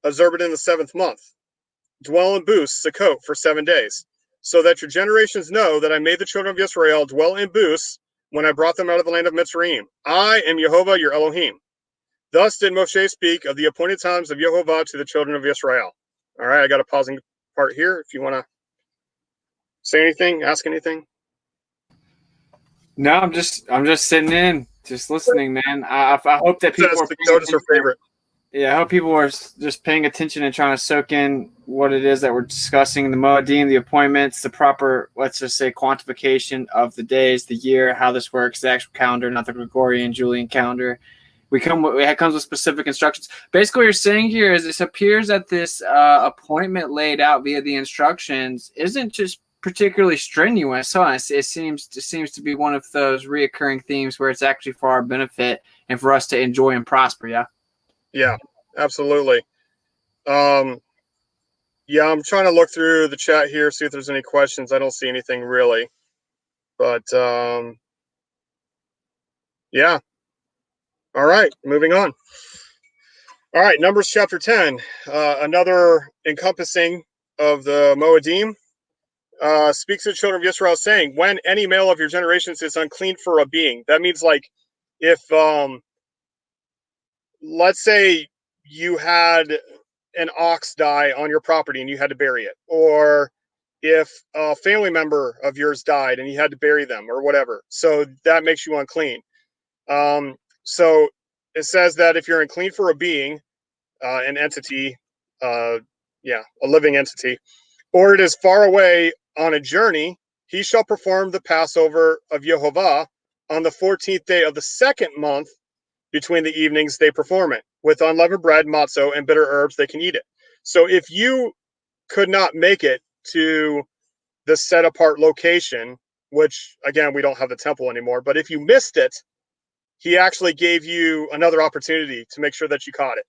observe it in the 7th month. Dwell in booths, Sukkot, for 7 days, so that your generations know that I made the children of Israel dwell in booths when I brought them out of the land of Mitzrayim. I am Yehovah, your Elohim. Thus did Moshe speak of the appointed times of Yehovah to the children of Israel. All right, I got a pausing part here. If you want to say anything, ask anything. No, I'm just sitting in, just listening, man. I hope that people are notice her favorite. Yeah, I hope people are just paying attention and trying to soak in what it is that we're discussing, the Moadiym, the appointments, the proper, let's just say, quantification of the days, the year, how this works, the actual calendar, not the Gregorian, Julian calendar. It comes with specific instructions. Basically, what you're saying here is it appears that this appointment laid out via the instructions isn't just particularly strenuous. So it seems to be one of those reoccurring themes where it's actually for our benefit and for us to enjoy and prosper. Yeah. Yeah, absolutely. I'm trying to look through the chat here, see if there's any questions. I don't see anything really, but yeah. All right, moving on. All right, Numbers chapter 10, another encompassing of the Moadiym, speaks to the children of Israel, saying, when any male of your generations is unclean for a being. That means, like, if, let's say you had an ox die on your property and you had to bury it, or if a family member of yours died and you had to bury them or whatever. So that makes you unclean. So it says that if you're unclean for a being, an entity, a living entity, or it is far away on a journey, he shall perform the Passover of Yehovah on the 14th day of the 2nd month. Between the evenings, they perform it with unleavened bread, matzo, and bitter herbs. They can eat it. So if you could not make it to the set apart location, which again, we don't have the temple anymore, but if you missed it, he actually gave you another opportunity to make sure that you caught it,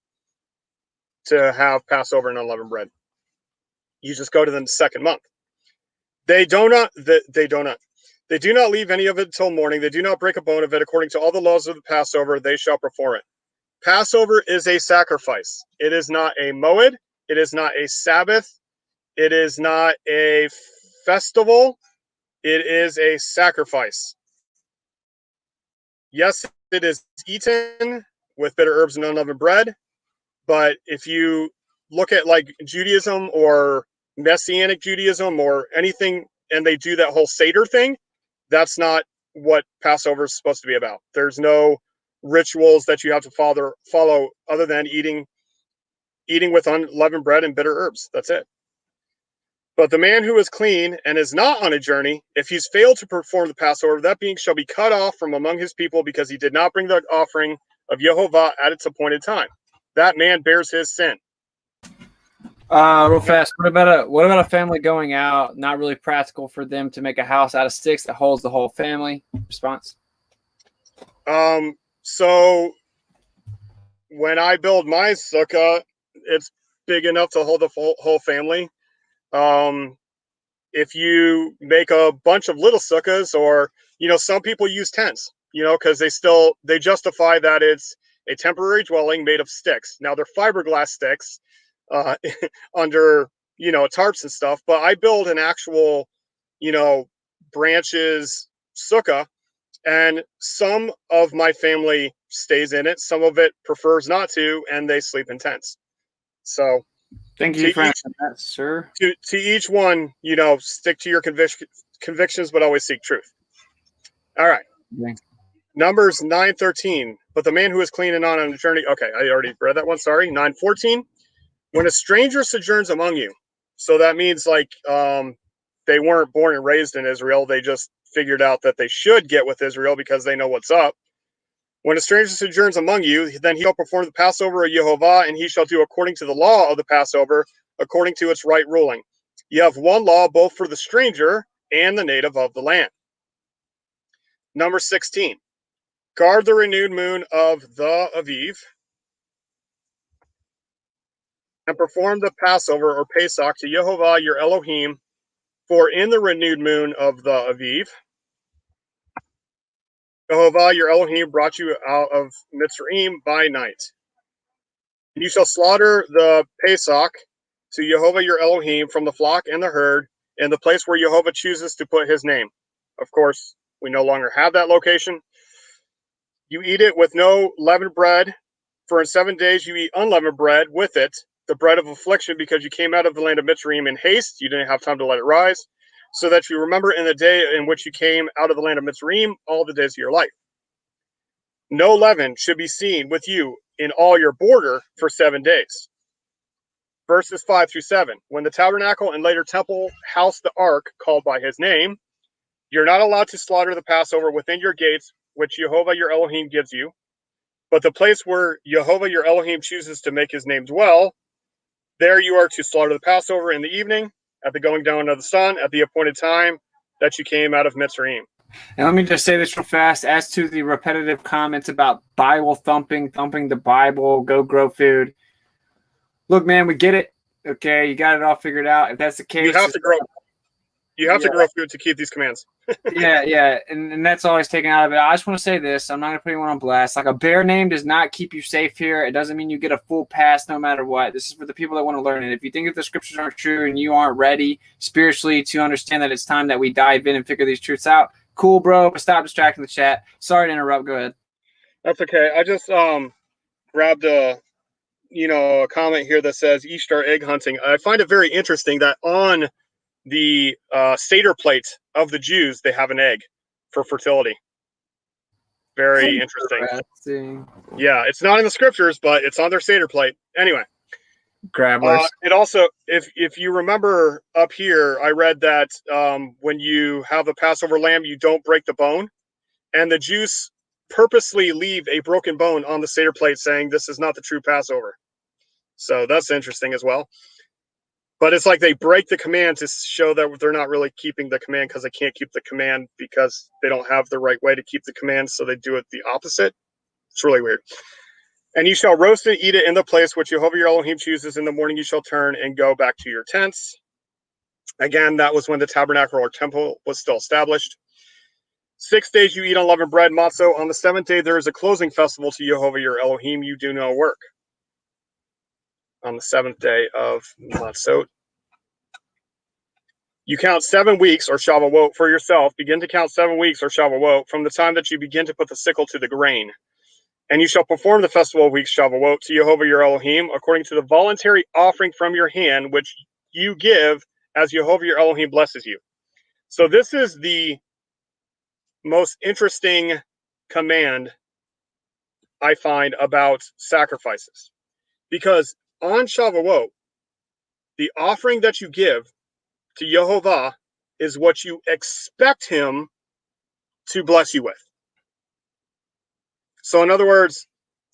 to have Passover and unleavened bread. You just go to the second month. They do not leave any of it till morning. They do not break a bone of it. According to all the laws of the Passover, they shall perform it. Passover is a sacrifice. It is not a moed. It is not a Sabbath. It is not a festival. It is a sacrifice. Yes, it is eaten with bitter herbs and unleavened bread. But if you look at like Judaism or Messianic Judaism or anything, and they do that whole Seder thing, that's not what Passover is supposed to be about. There's no rituals that you have to follow other than eating with unleavened bread and bitter herbs. That's it. But the man who is clean and is not on a journey, if he's failed to perform the Passover, that being shall be cut off from among his people because he did not bring the offering of Yehovah at its appointed time. That man bears his sin. Real fast. What about a family going out? Not really practical for them to make a house out of sticks that holds the whole family. Response. So when I build my sukkah, it's big enough to hold the whole family. If you make a bunch of little sukkahs, or some people use tents, because they justify that it's a temporary dwelling made of sticks. Now they're fiberglass sticks under tarps and stuff, but I build an actual branches sukkah, and some of my family stays in it, some of it prefers not to, and they sleep in tents. So thank you for answering that, sir. To each one, stick to your convictions, but always seek truth. All right. Thanks. Numbers 9:13. But the man who is clean and not on a journey. Okay, I already read that one. Sorry. 9:14. When a stranger sojourns among you. So that means like they weren't born and raised in Israel. They just figured out that they should get with Israel because they know what's up. When a stranger sojourns among you, then he shall perform the Passover of Yehovah, and he shall do according to the law of the Passover, according to its right ruling. You have one law both for the stranger and the native of the land. Number 16. Guard the renewed moon of the Aviv, and perform the Passover or Pesach to Yehovah your Elohim, for in the renewed moon of the Aviv, Yehovah your Elohim brought you out of Mitzrayim by night. And you shall slaughter the Pesach to Yehovah your Elohim from the flock and the herd in the place where Yehovah chooses to put his name. Of course, we no longer have that location. You eat it with no leavened bread, for in 7 days you eat unleavened bread with it, the bread of affliction, because you came out of the land of Mitzrayim in haste. You didn't have time to let it rise, so that you remember in the day in which you came out of the land of Mitzrayim all the days of your life. No leaven should be seen with you in all your border for 7 days. Verses 5-7. When the tabernacle and later temple housed the ark called by his name, you're not allowed to slaughter the Passover within your gates, which Yehovah your Elohim gives you. But the place where Yehovah your Elohim chooses to make his name dwell, there you are to slaughter the Passover in the evening, at the going down of the sun, at the appointed time that you came out of Mitzrayim. And let me just say this real fast. As to the repetitive comments about Bible thumping the Bible, go grow food. Look, man, we get it. Okay, you got it all figured out. If that's the case, you have to grow. You have to grow food to keep these commands. yeah, and that's always taken out of it. I just want to say this. I'm not going to put anyone on blast. Like, a bear name does not keep you safe here. It doesn't mean you get a full pass no matter what. This is for the people that want to learn it. If you think that the scriptures aren't true and you aren't ready spiritually to understand that it's time that we dive in and figure these truths out, cool, bro, but stop distracting the chat. Sorry to interrupt. Go ahead. That's okay. I just grabbed a comment here that says Easter egg hunting. I find it very interesting that on the Seder plate of the Jews, they have an egg for fertility. Very interesting. Yeah, it's not in the scriptures, but it's on their Seder plate. Anyway. Grabblers. It also, if you remember up here, I read that when you have the Passover lamb, you don't break the bone. And the Jews purposely leave a broken bone on the Seder plate saying this is not the true Passover. So that's interesting as well. But it's like they break the command to show that they're not really keeping the command because they can't keep the command because they don't have the right way to keep the command. So they do it the opposite. It's really weird. And you shall roast and eat it in the place which Yehovah your Elohim chooses. In the morning you shall turn and go back to your tents. Again, that was when the tabernacle or temple was still established. 6 days you eat unleavened bread, matzah. On the 7th day, there is a closing festival to Jehovah your Elohim. You do no work. On the 7th day of matzot. You count 7 weeks, or Shavuot, for yourself. Begin to count 7 weeks, or Shavuot, from the time that you begin to put the sickle to the grain. And you shall perform the festival of weeks, Shavuot, to Jehovah your Elohim, according to the voluntary offering from your hand, which you give as Jehovah your Elohim blesses you. So this is the most interesting command I find about sacrifices. Because on Shavuot, the offering that you give to Jehovah is what you expect him to bless you with. So in other words,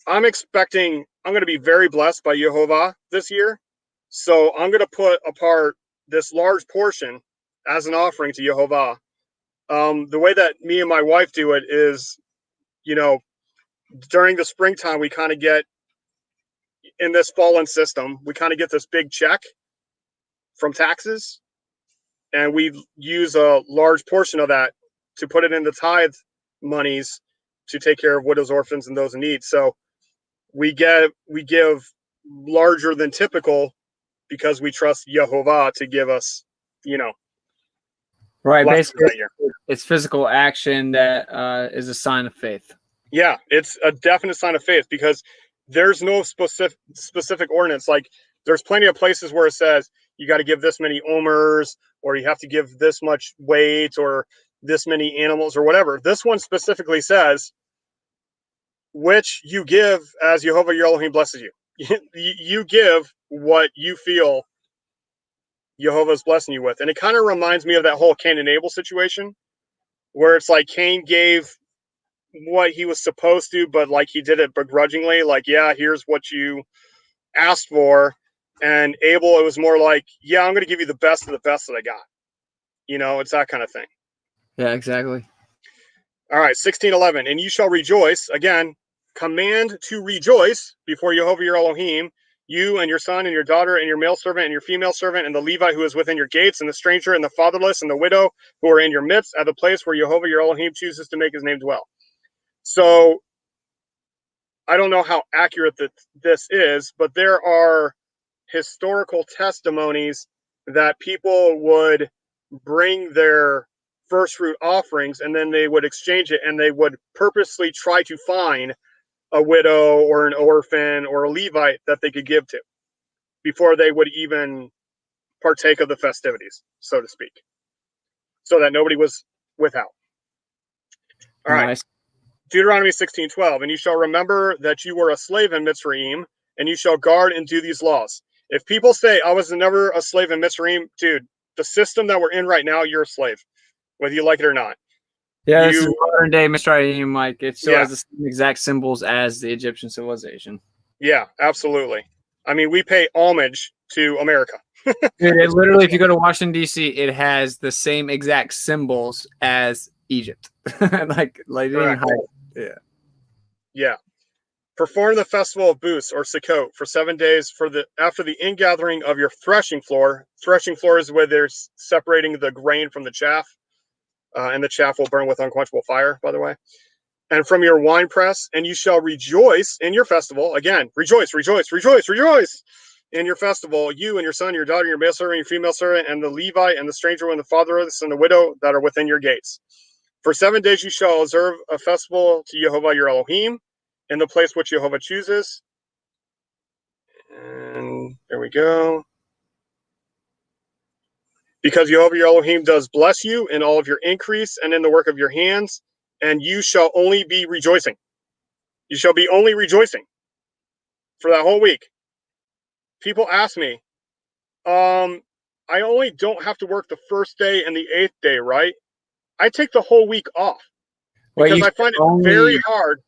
I'm expecting I'm going to be very blessed by Jehovah this year. So I'm going to put apart this large portion as an offering to Jehovah. The way that me and my wife do it is, during the springtime, we kind of get in this fallen system, we kind of get this big check from taxes, and we use a large portion of that to put it in the tithe monies to take care of widows, orphans, and those in need. So we give larger than typical because we trust Jehovah to give us, right. Basically, it's physical action that is a sign of faith. Yeah, it's a definite sign of faith because there's no specific ordinance. Like there's plenty of places where it says you got to give this many omers, or you have to give this much weight, or this many animals, or whatever. This one specifically says, which you give as Jehovah your Elohim blesses you. You give what you feel Jehovah's blessing you with. And it kind of reminds me of that whole Cain and Abel situation, where it's like Cain gave what he was supposed to, but like he did it begrudgingly. Like, yeah, here's what you asked for. And Abel, it was more like, yeah, I'm going to give you the best of the best that I got. It's that kind of thing. Yeah, exactly. All right, 16:11. And you shall rejoice. Again, command to rejoice before Jehovah your Elohim, you and your son and your daughter and your male servant and your female servant and the Levite who is within your gates and the stranger and the fatherless and the widow who are in your midst at the place where Jehovah your Elohim chooses to make his name dwell. So I don't know how accurate this is, but there are historical testimonies that people would bring their first fruit offerings and then they would exchange it, and they would purposely try to find a widow or an orphan or a Levite that they could give to before they would even partake of the festivities, so to speak, so that nobody was without. All right. Nice. Deuteronomy 16:12, and you shall remember that you were a slave in Mitzrayim, and you shall guard and do these laws. If people say, I was never a slave in Mitzrayim, dude, the system that we're in right now, you're a slave, whether you like it or not. Yeah, this is modern day Mitzrayim. Like it still has the same exact symbols as the Egyptian civilization. Yeah, absolutely. I mean, we pay homage to America. Dude, it literally, if you go to Washington, D.C., it has the same exact symbols as Egypt. like they didn't hide it. Yeah. Yeah. Perform the festival of Booths or Sukkot for 7 days after the ingathering of your threshing floor. Threshing floor is where they're separating the grain from the chaff, and the chaff will burn with unquenchable fire, by the way. And from your wine press, and you shall rejoice in your festival. Again, rejoice, rejoice, rejoice, rejoice in your festival, you and your son, your daughter, your male servant, your female servant, and the Levite and the stranger and the fatherless and the widow that are within your gates. For 7 days you shall observe a festival to Jehovah your Elohim in the place which Jehovah chooses. And there we go. Because Jehovah your Elohim does bless you in all of your increase and in the work of your hands, and you shall only be rejoicing. You shall be only rejoicing for that whole week. People ask me, I only don't have to work the first day and the 8th day, right? I take the whole week off because I find it very hard.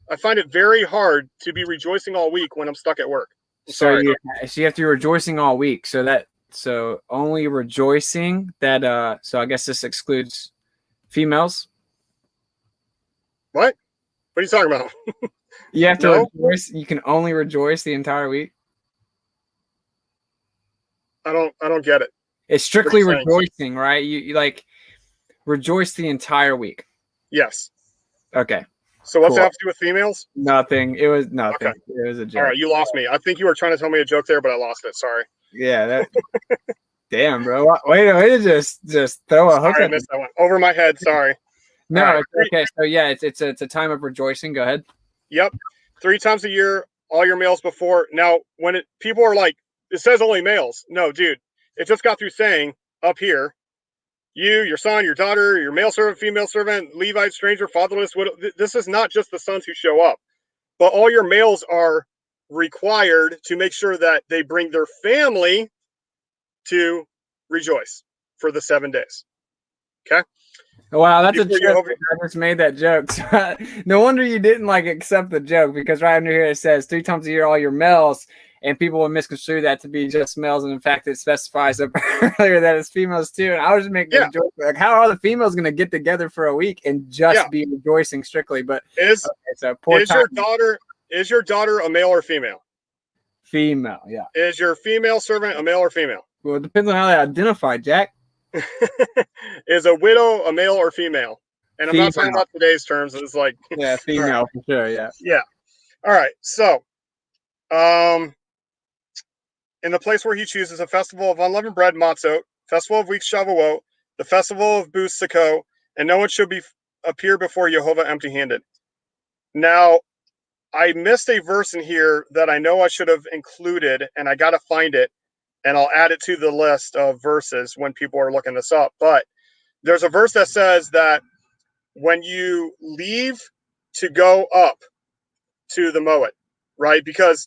I find it very hard to be rejoicing all week when I'm stuck at work. So you have to be rejoicing all week. So only rejoicing that. So I guess this excludes females. What? What are you talking about? You have to rejoice. You can only rejoice the entire week. I don't get it. It's strictly What are you saying? rejoicing, right? You like rejoice the entire week. Yes. Okay. So what's Cool. that have to do with females? Nothing. It was nothing. Okay. It was a joke. All right, you lost me. I think you were trying to tell me a joke there, but I lost it. Sorry. Yeah. That. Damn, bro. Way to just throw a hook. Sorry, I missed that one. Over my head. Sorry. No, All right. it's okay. So yeah, it's a time of rejoicing. Go ahead. Yep. 3 times a year, all your males before. Now, when people are like, it says only males. No, dude. It just got through saying up here, you, your son, your daughter, your male servant, female servant, Levite, stranger, fatherless, widow. This is not just the sons who show up, but all your males are required to make sure that they bring their family to rejoice for the 7 days. Okay. Wow, that's Before a joke. I just made that joke. No wonder you didn't like accept the joke, because right under here it says 3 times a year all your males, and people would misconstrue that to be just males, and in fact it specifies up earlier that it's females too. And I was just making a joke like, how are the females going to get together for a week and just be rejoicing strictly? But is your daughter a male or female? Female, yeah. Is your female servant a male or female? Well, it depends on how they identify, Jack. Is a widow a male or female? And I'm not talking about today's terms. It's like female for sure. Yeah. All right. So, in the place where he chooses, a festival of unleavened bread, matzot, festival of weeks, Shavuot, the festival of booths, Sukkot, and no one should appear before Jehovah empty-handed. Now, I missed a verse in here that I know I should have included, and I got to find it. And I'll add it to the list of verses when people are looking this up. But there's a verse that says that when you leave to go up to the Moed, right? Because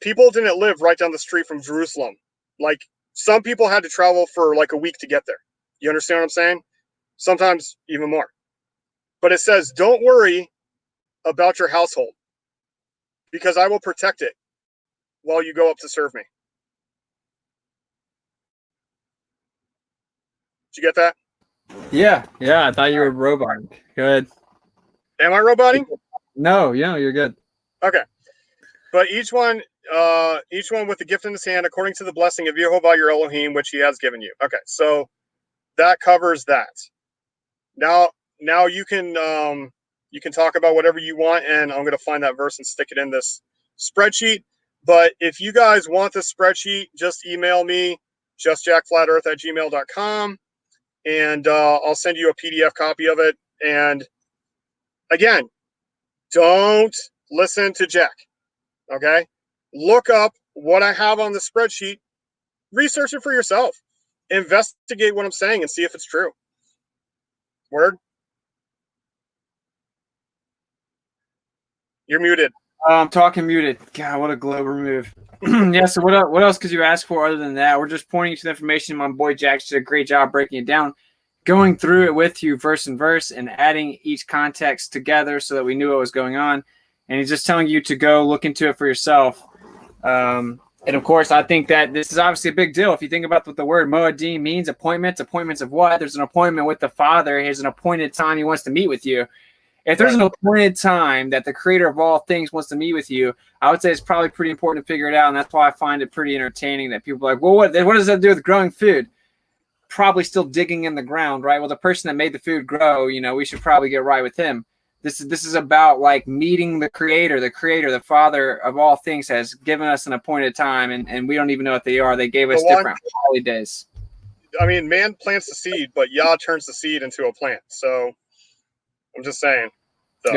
people didn't live right down the street from Jerusalem. Like, some people had to travel for like a week to get there. You understand what I'm saying? Sometimes even more. But it says, don't worry about your household, because I will protect it while you go up to serve me. Did you get that? Yeah. I thought you were roboting. Good. Am I roboting? No, you're good. Okay. But each one with the gift in his hand, according to the blessing of Yehovah your Elohim, which he has given you. Okay, so that covers that. Now you can talk about whatever you want, and I'm going to find that verse and stick it in this spreadsheet. But if you guys want the spreadsheet, just email me, justjackflatearth@gmail.com. And I'll send you a PDF copy of it. And again, don't listen to Jack. Okay? Look up what I have on the spreadsheet. Research it for yourself. Investigate what I'm saying and see if it's true. Word? You're muted. I'm talking muted. God, what a Glober move. Yeah, so what else could you ask for other than that? We're just pointing you to the information. My boy Jack did a great job breaking it down, going through it with you verse and verse, and adding each context together so that we knew what was going on. And he's just telling you to go look into it for yourself. And of course, I think that this is obviously a big deal. If you think about what the word Moadiym means, appointments of what? There's an appointment with the Father. He has an appointed time he wants to meet with you. If there's an appointed time that the creator of all things wants to meet with you, I would say it's probably pretty important to figure it out. And that's why I find it pretty entertaining that people are like, well, what does that do with growing food? Probably still digging in the ground, right? Well, the person that made the food grow, we should probably get right with him. This is about like meeting the creator, the Father of all things has given us an appointed time, and we don't even know what they are. They gave us different holidays. I mean, man plants the seed, but Yah turns the seed into a plant. So I'm just saying. So.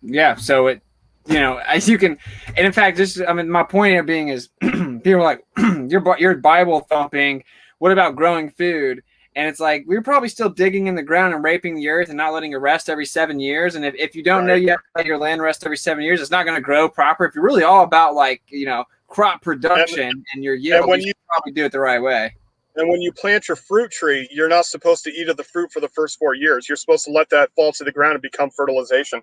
Yeah. So it, as you can, and in fact, my point here being is, people are like, you're Bible thumping. What about growing food? And it's like, we're probably still digging in the ground and raping the earth and not letting it rest every 7 years. And if you don't know you have to let your land rest every 7 years, it's not going to grow proper. If you're really all about crop production and your yield, you should probably do it the right way. And when you plant your fruit tree, you're not supposed to eat of the fruit for the first 4 years. You're supposed to let that fall to the ground and become fertilization.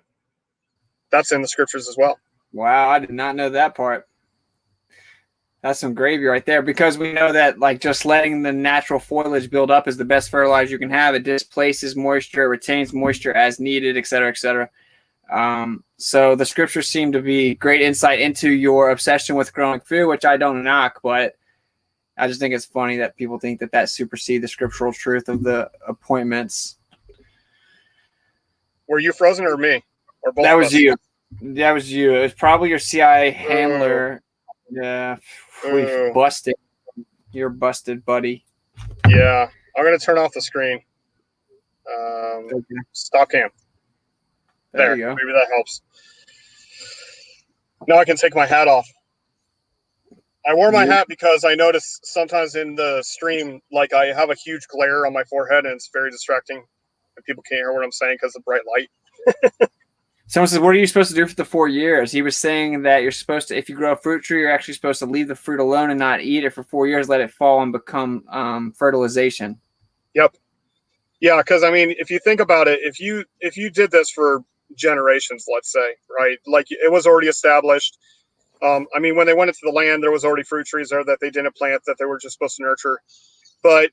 That's in the scriptures as well. Wow, I did not know that part. That's some gravy right there, because we know that just letting the natural foliage build up is the best fertilizer you can have. It displaces moisture, it retains moisture as needed, et cetera, et cetera. So the scriptures seem to be great insight into your obsession with growing food, which I don't knock, but I just think it's funny that people think that supersedes the scriptural truth of the appointments. Were you frozen or me? Or both? That was you. That was you. It was probably your CIA handler. Yeah, we busted. You're busted, buddy. Yeah, I'm gonna turn off the screen. Stop cam. There you go. Maybe that helps. Now I can take my hat off. I wore my hat because I noticed sometimes in the stream, like I have a huge glare on my forehead and it's very distracting. And people can't hear what I'm saying because of bright light. Someone says, what are you supposed to do for the 4 years? He was saying that you're supposed to, if you grow a fruit tree, you're actually supposed to leave the fruit alone and not eat it for 4 years, let it fall and become fertilization. Yep. Yeah, because I mean, if you think about it, if you did this for generations, let's say, right, like it was already established. I mean, when they went into the land, there was already fruit trees there that they didn't plant, that they were just supposed to nurture. But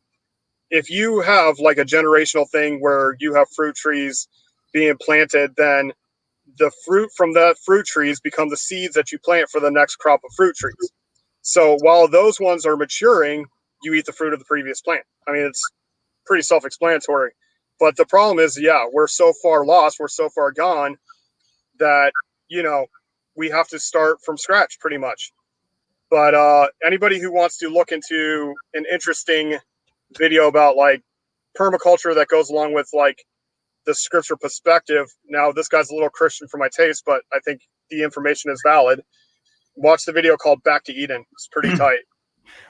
if you have like a generational thing where you have fruit trees being planted, then the fruit from that fruit trees become the seeds that you plant for the next crop of fruit trees. So while those ones are maturing, you eat the fruit of the previous plant. I mean, it's pretty self-explanatory. But the problem is, yeah, we're so far lost, we're so far gone that, you know, we have to start from scratch pretty much. But anybody who wants to look into an interesting video about like permaculture that goes along with like the scripture perspective. Now, this guy's a little Christian for my taste, but I think the information is valid. Watch the video called Back to Eden. It's pretty tight.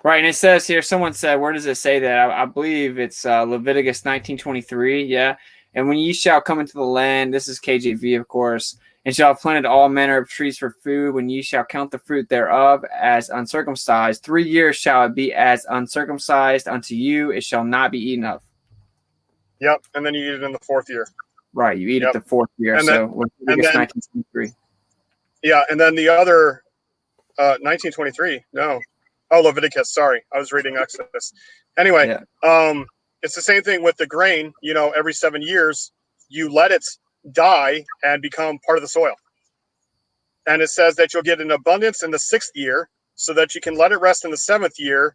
Right, and it says here, someone said, where does it say that? I believe it's Leviticus 19:23, yeah. And when ye shall come into the land, this is KJV, of course, and shall have planted all manner of trees for food, when ye shall count the fruit thereof as uncircumcised, 3 years shall it be as uncircumcised unto you, it shall not be eaten of. Yep, and then you eat it in the 4th year. Right, you eat it the 4th year, and so Leviticus 19:23. Yeah, and then the other 19:23, no. Oh, Leviticus, sorry. I was reading Exodus. Anyway, it's the same thing with the grain. You know, every 7 years, you let it die and become part of the soil. And it says that you'll get an abundance in the 6th year so that you can let it rest in the 7th year.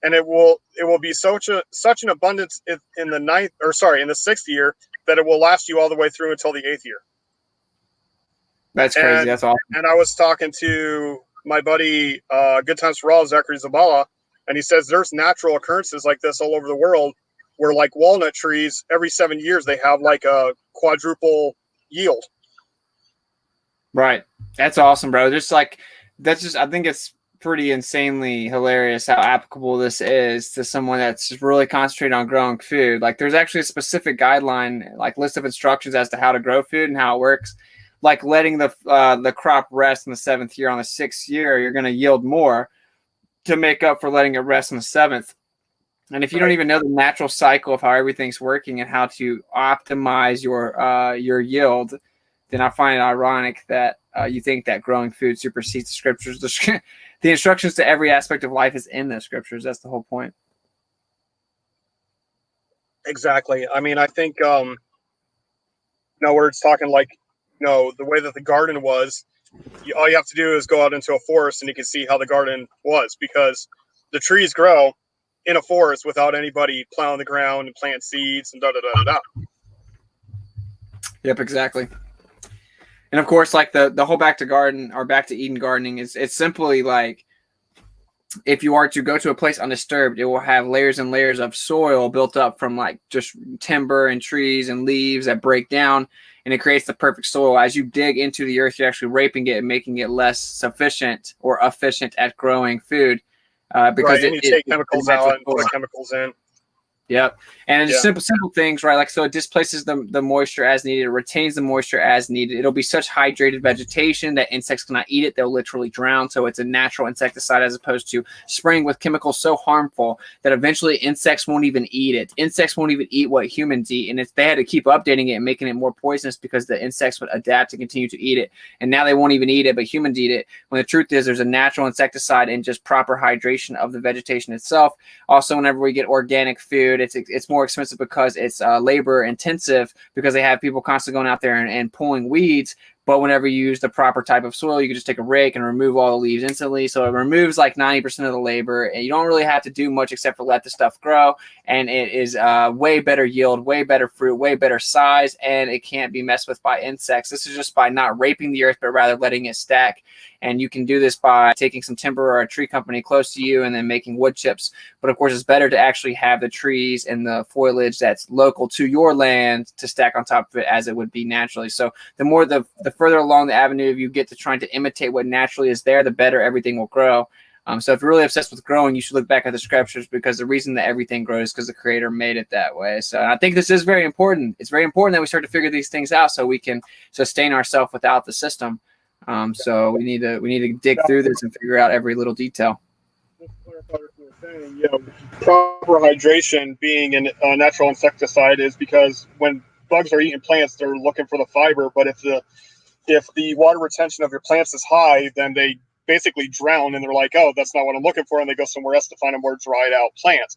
And it will be such an abundance in the 6th year that it will last you all the way through until the 8th year. That's crazy. That's awesome. And I was talking to my buddy, Good Times for All, Zachary Zabala, and he says there's natural occurrences like this all over the world where like walnut trees, every 7 years, they have like a quadruple yield. Right. That's awesome, bro. I think it's pretty insanely hilarious how applicable this is to someone that's just really concentrated on growing food. Like there's actually a specific guideline, like list of instructions as to how to grow food and how it works. Like letting the crop rest in the 7th year. On the 6th year, you're going to yield more to make up for letting it rest in the 7th. And if you don't even know the natural cycle of how everything's working and how to optimize your yield, then I find it ironic that you think that growing food supersedes the scriptures. The instructions to every aspect of life is in the scriptures. That's the whole point. Exactly. I mean, I think, where it's talking like, the way that the garden was, all you have to do is go out into a forest and you can see how the garden was, because the trees grow in a forest without anybody plowing the ground and planting seeds and da-da-da-da-da. Yep, exactly. And of course, like the whole back to Eden gardening it's simply like, if you are to go to a place undisturbed, it will have layers and layers of soil built up from like just timber and trees and leaves that break down, and it creates the perfect soil. As you dig into the earth, you're actually raping it and making it less sufficient or efficient at growing food. Because you take chemicals out and put chemicals in. Yep. And just simple things, right? Like, so it displaces the moisture as needed. It retains the moisture as needed. It'll be such hydrated vegetation that insects cannot eat it. They'll literally drown. So it's a natural insecticide as opposed to spraying with chemicals so harmful that eventually insects won't even eat it. Insects won't even eat what humans eat. And if they had to keep updating it and making it more poisonous because the insects would adapt and continue to eat it. And now they won't even eat it, but humans eat it. When the truth is there's a natural insecticide and just proper hydration of the vegetation itself. Also, whenever we get organic food, it's more expensive because it's labor intensive, because they have people constantly going out there and pulling weeds. But whenever you use the proper type of soil, you can just take a rake and remove all the leaves instantly. So it removes like 90% of the labor, and you don't really have to do much except for let the stuff grow. And it is way better yield, way better fruit, way better size, and it can't be messed with by insects. This is just by not raping the earth, but rather letting it stack. And you can do this by taking some timber or a tree company close to you and then making wood chips. But of course, it's better to actually have the trees and the foliage that's local to your land to stack on top of it as it would be naturally. So the more the further along the avenue you get to trying to imitate what naturally is there, the better everything will grow. So if you're really obsessed with growing, you should look back at the scriptures, because the reason that everything grows is because the Creator made it that way. So I think this is very important. It's very important that we start to figure these things out so we can sustain ourselves without the system. So we need to dig through this and figure out every little detail. Just to clarify what you were saying, proper hydration being a natural insecticide is because when bugs are eating plants, they're looking for the fiber. But if the water retention of your plants is high, then they basically drown, and they're like, oh, that's not what I'm looking for, and they go somewhere else to find a more dried out plant.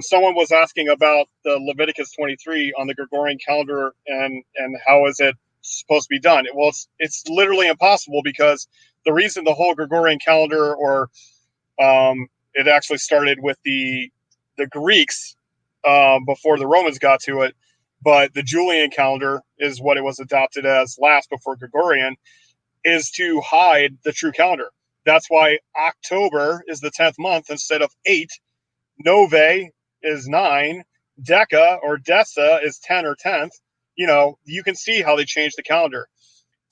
Someone was asking about the Leviticus 23 on the Gregorian calendar and how is it supposed to be done. Well, it's literally impossible, because the reason the whole Gregorian calendar, or it actually started with the Greeks before the Romans got to it, but the Julian calendar is what it was adopted as last before Gregorian, is to hide the true calendar. That's why October is the 10th month instead of 8. Nove is 9. Deca or Desa is 10 or 10th. You can see how they changed the calendar.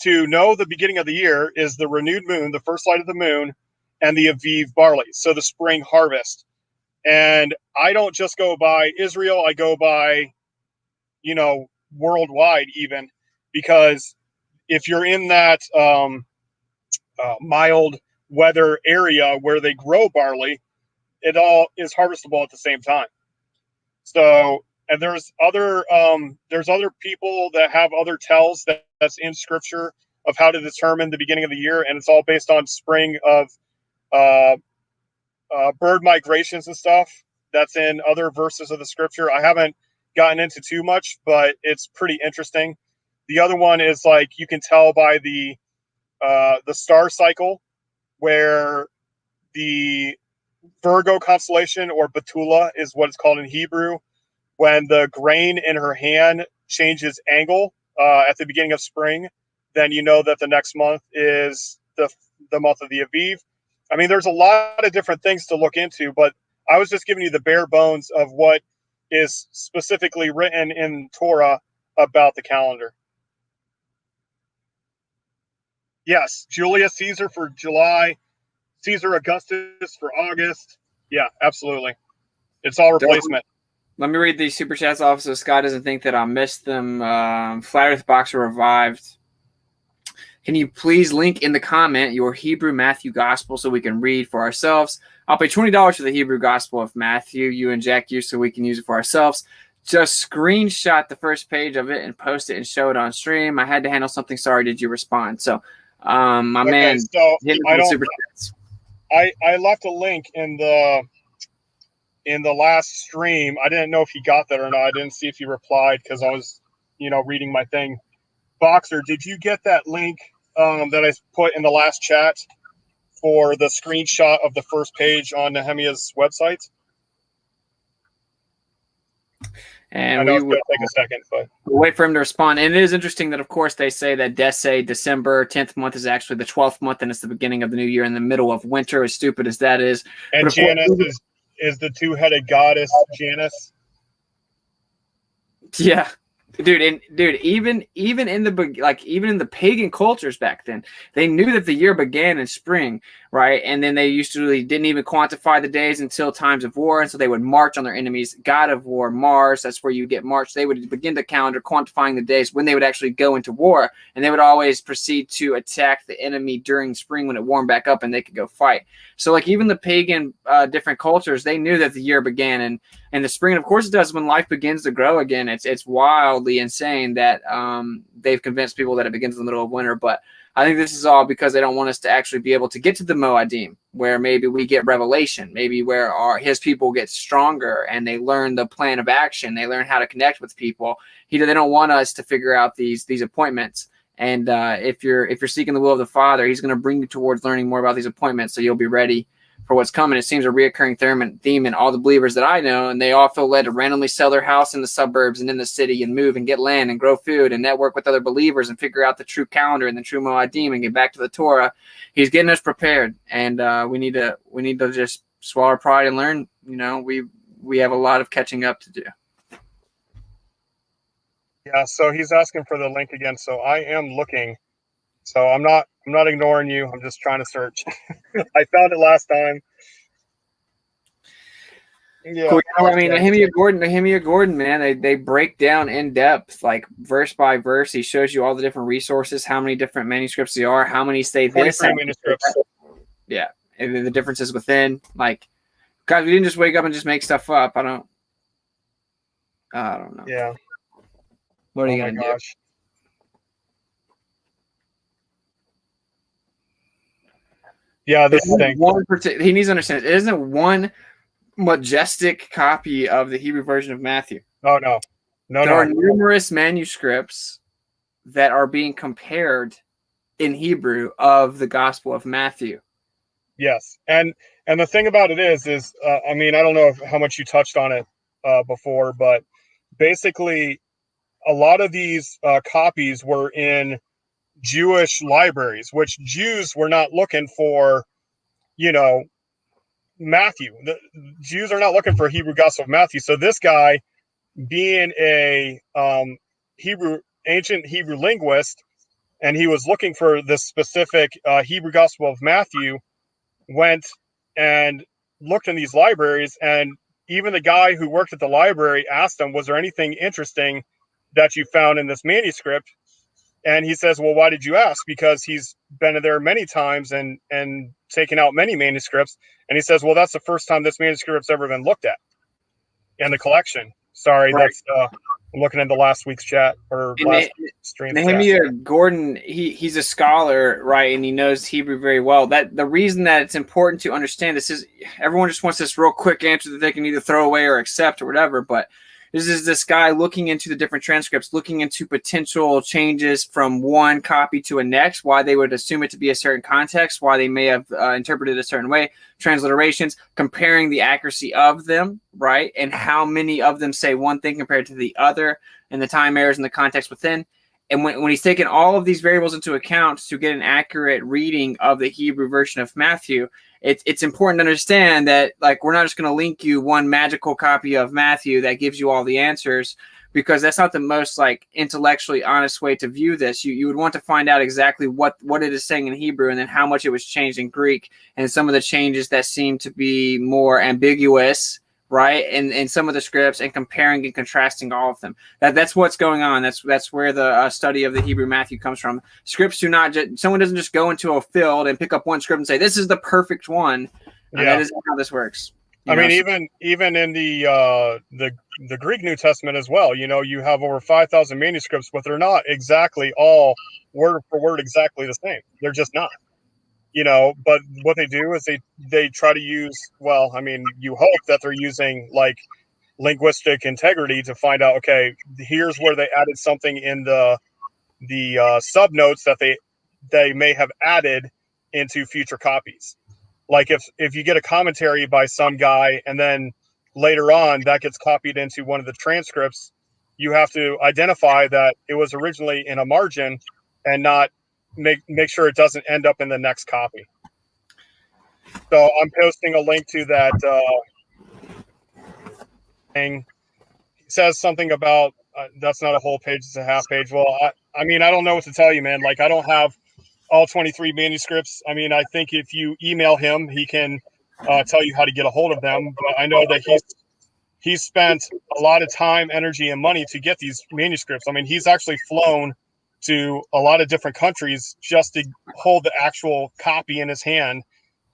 To know the beginning of the year is the renewed moon, the first light of the moon, and the Aviv barley, so the spring harvest. And I don't just go by Israel, I go by, worldwide even, because if you're in that mild weather area where they grow barley, it all is harvestable at the same time. So, and there's other people that have other tells that's in scripture of how to determine the beginning of the year, and it's all based on spring of bird migrations and stuff. That's in other verses of the scripture. I haven't gotten into too much, but it's pretty interesting. The other one is like you can tell by the star cycle, where the Virgo constellation, or Betula is what it's called in Hebrew, when the grain in her hand changes angle at the beginning of spring, then you know that the next month is the month of the Aviv. I mean, there's a lot of different things to look into, but I was just giving you the bare bones of what is specifically written in Torah about the calendar. Yes, Julius Caesar for July, Caesar Augustus for August. Yeah, absolutely. It's all replacement. Let me read these super chats off so Scott doesn't think that I missed them. Flat Earth Boxer Revived. Can you please link in the comment your Hebrew Matthew Gospel so we can read for ourselves? I'll pay $20 for the Hebrew Gospel of Matthew, you and Jack use, so we can use it for ourselves. Just screenshot the first page of it and post it and show it on stream. I had to handle something. Sorry, did you respond? So, man, so super chats. I left a link in the last stream. I didn't know if he got that or not. I didn't see if he replied because I was, reading my thing. Boxer, did you get that link that I put in the last chat for the screenshot of the first page on Nehemiah's website? And I know it's going to take a second, but we'll wait for him to respond. And it is interesting that, of course, they say that December 10th month is actually the 12th month, and it's the beginning of the new year in the middle of winter, as stupid as that is. And Janus is the two-headed goddess, Janus. Yeah. Dude, even in the pagan cultures back then, they knew that the year began in spring, right? And then they usually didn't even quantify the days until times of war, and so they would march on their enemies. God of war, Mars, that's where you get March. They would begin the calendar quantifying the days when they would actually go into war, and they would always proceed to attack the enemy during spring when it warmed back up and they could go fight. So like even the pagan different cultures, they knew that the year began in the spring. And of course it does when life begins to grow again. It's wildly insane that they've convinced people that it begins in the middle of winter. But I think this is all because they don't want us to actually be able to get to the Moadiym, where maybe we get revelation, maybe where his people get stronger and they learn the plan of action. They learn how to connect with people. They don't want us to figure out these appointments And if you're seeking the will of the Father, He's going to bring you towards learning more about these appointments, so you'll be ready for what's coming. It seems a reoccurring theme in all the believers that I know, and they all feel led to randomly sell their house in the suburbs and in the city and move and get land and grow food and network with other believers and figure out the true calendar and the true Moadiym and get back to the Torah. He's getting us prepared, and we need to just swallow our pride and learn. We have a lot of catching up to do. Yeah, so he's asking for the link again. So I am looking. So I'm not ignoring you. I'm just trying to search. I found it last time. Yeah. Cool. I mean, Nehemiah Gordon, man, they break down in depth, like verse by verse. He shows you all the different resources, how many different manuscripts there are, how many say this. Manuscripts. Yeah, and the differences within. Like, guys, we didn't just wake up and just make stuff up. I don't know. Yeah. What are you gonna do? Yeah, this thing. He needs to understand. It isn't one majestic copy of the Hebrew version of Matthew. Oh no. There are numerous manuscripts that are being compared in Hebrew of the Gospel of Matthew. Yes, and the thing about it is I mean, I don't know how much you touched on it before, but basically, a lot of these copies were in Jewish libraries, which Jews were not looking for, Matthew. The Jews are not looking for a Hebrew Gospel of Matthew. So this guy, being a ancient Hebrew linguist, and he was looking for this specific Hebrew Gospel of Matthew, went and looked in these libraries, and even the guy who worked at the library asked him, was there anything interesting that you found in this manuscript? And he says, well, why did you ask? Because he's been there many times and taken out many manuscripts. And he says, well, that's the first time this manuscript's ever been looked at in the collection. Sorry, right. That's I'm looking into last week's chat or last stream. Nehemiah Gordon, he's a scholar, right? And he knows Hebrew very well. That the reason that it's important to understand this is everyone just wants this real quick answer that they can either throw away or accept or whatever. But this is this guy looking into the different transcripts, looking into potential changes from one copy to a next, why they would assume it to be a certain context, why they may have interpreted it a certain way, transliterations, comparing the accuracy of them, right? And how many of them say one thing compared to the other, and the time errors and the context within. And when he's taken all of these variables into account to get an accurate reading of the Hebrew version of Matthew, it's important to understand that, like, we're not just going to link you one magical copy of Matthew that gives you all the answers, because that's not the most, like, intellectually honest way to view this. You would want to find out exactly what it is saying in Hebrew, and then how much it was changed in Greek, and some of the changes that seem to be more ambiguous, right? And some of the scripts, and comparing and contrasting all of them. That's what's going on. That's where the study of the Hebrew Matthew comes from. Scripts do not someone doesn't just go into a field and pick up one script and say, this is the perfect one. Yeah. That isn't how this works. I mean, even in the Greek New Testament as well, you have over 5,000 manuscripts, but they're not exactly all word for word exactly the same. They're just not. But what they do is they try to use, well, I mean, you hope that they're using, like, linguistic integrity to find out, okay, here's where they added something in the sub notes that they may have added into future copies. Like if you get a commentary by some guy and then later on that gets copied into one of the transcripts, you have to identify that it was originally in a margin and not make sure it doesn't end up in the next copy. So I'm posting a link to that thing. He says something about that's not a whole page, it's a half page. Well, I mean, I don't know what to tell you, man. Like, I don't have all 23 manuscripts. I mean, I think if you email him, he can tell you how to get a hold of them. But I know that he's spent a lot of time, energy, and money to get these manuscripts. I mean, he's actually flown to a lot of different countries just to hold the actual copy in his hand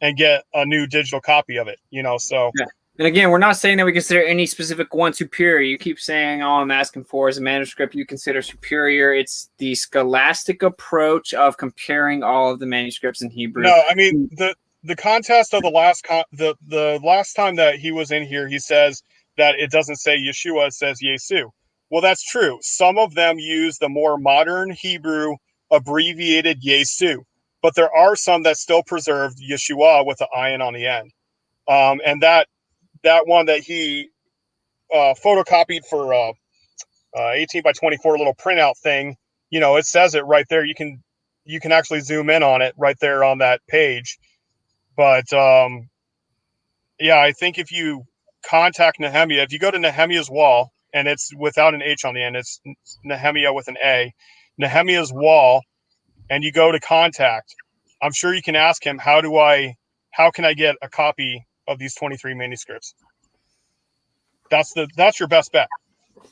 and get a new digital copy of it, so. Yeah. And again, we're not saying that we consider any specific one superior. You keep saying all I'm asking for is a manuscript you consider superior. It's the scholastic approach of comparing all of the manuscripts in Hebrew. No, I mean, the contest of the last time that he was in here, he says that it doesn't say Yeshua, it says Yesu. Well, that's true. Some of them use the more modern Hebrew abbreviated Yesu, but there are some that still preserve Yeshua with the ayin on the end. And that one that he photocopied for 18 by 24 little printout thing, it says it right there. You can actually zoom in on it right there on that page. But yeah, I think if you contact Nehemiah, if you go to Nehemiah's wall, and it's without an H on the end, it's Nehemiah with an A, Nehemiah's wall, and you go to contact, I'm sure you can ask him, how can I get a copy of these 23 manuscripts? That's your best bet.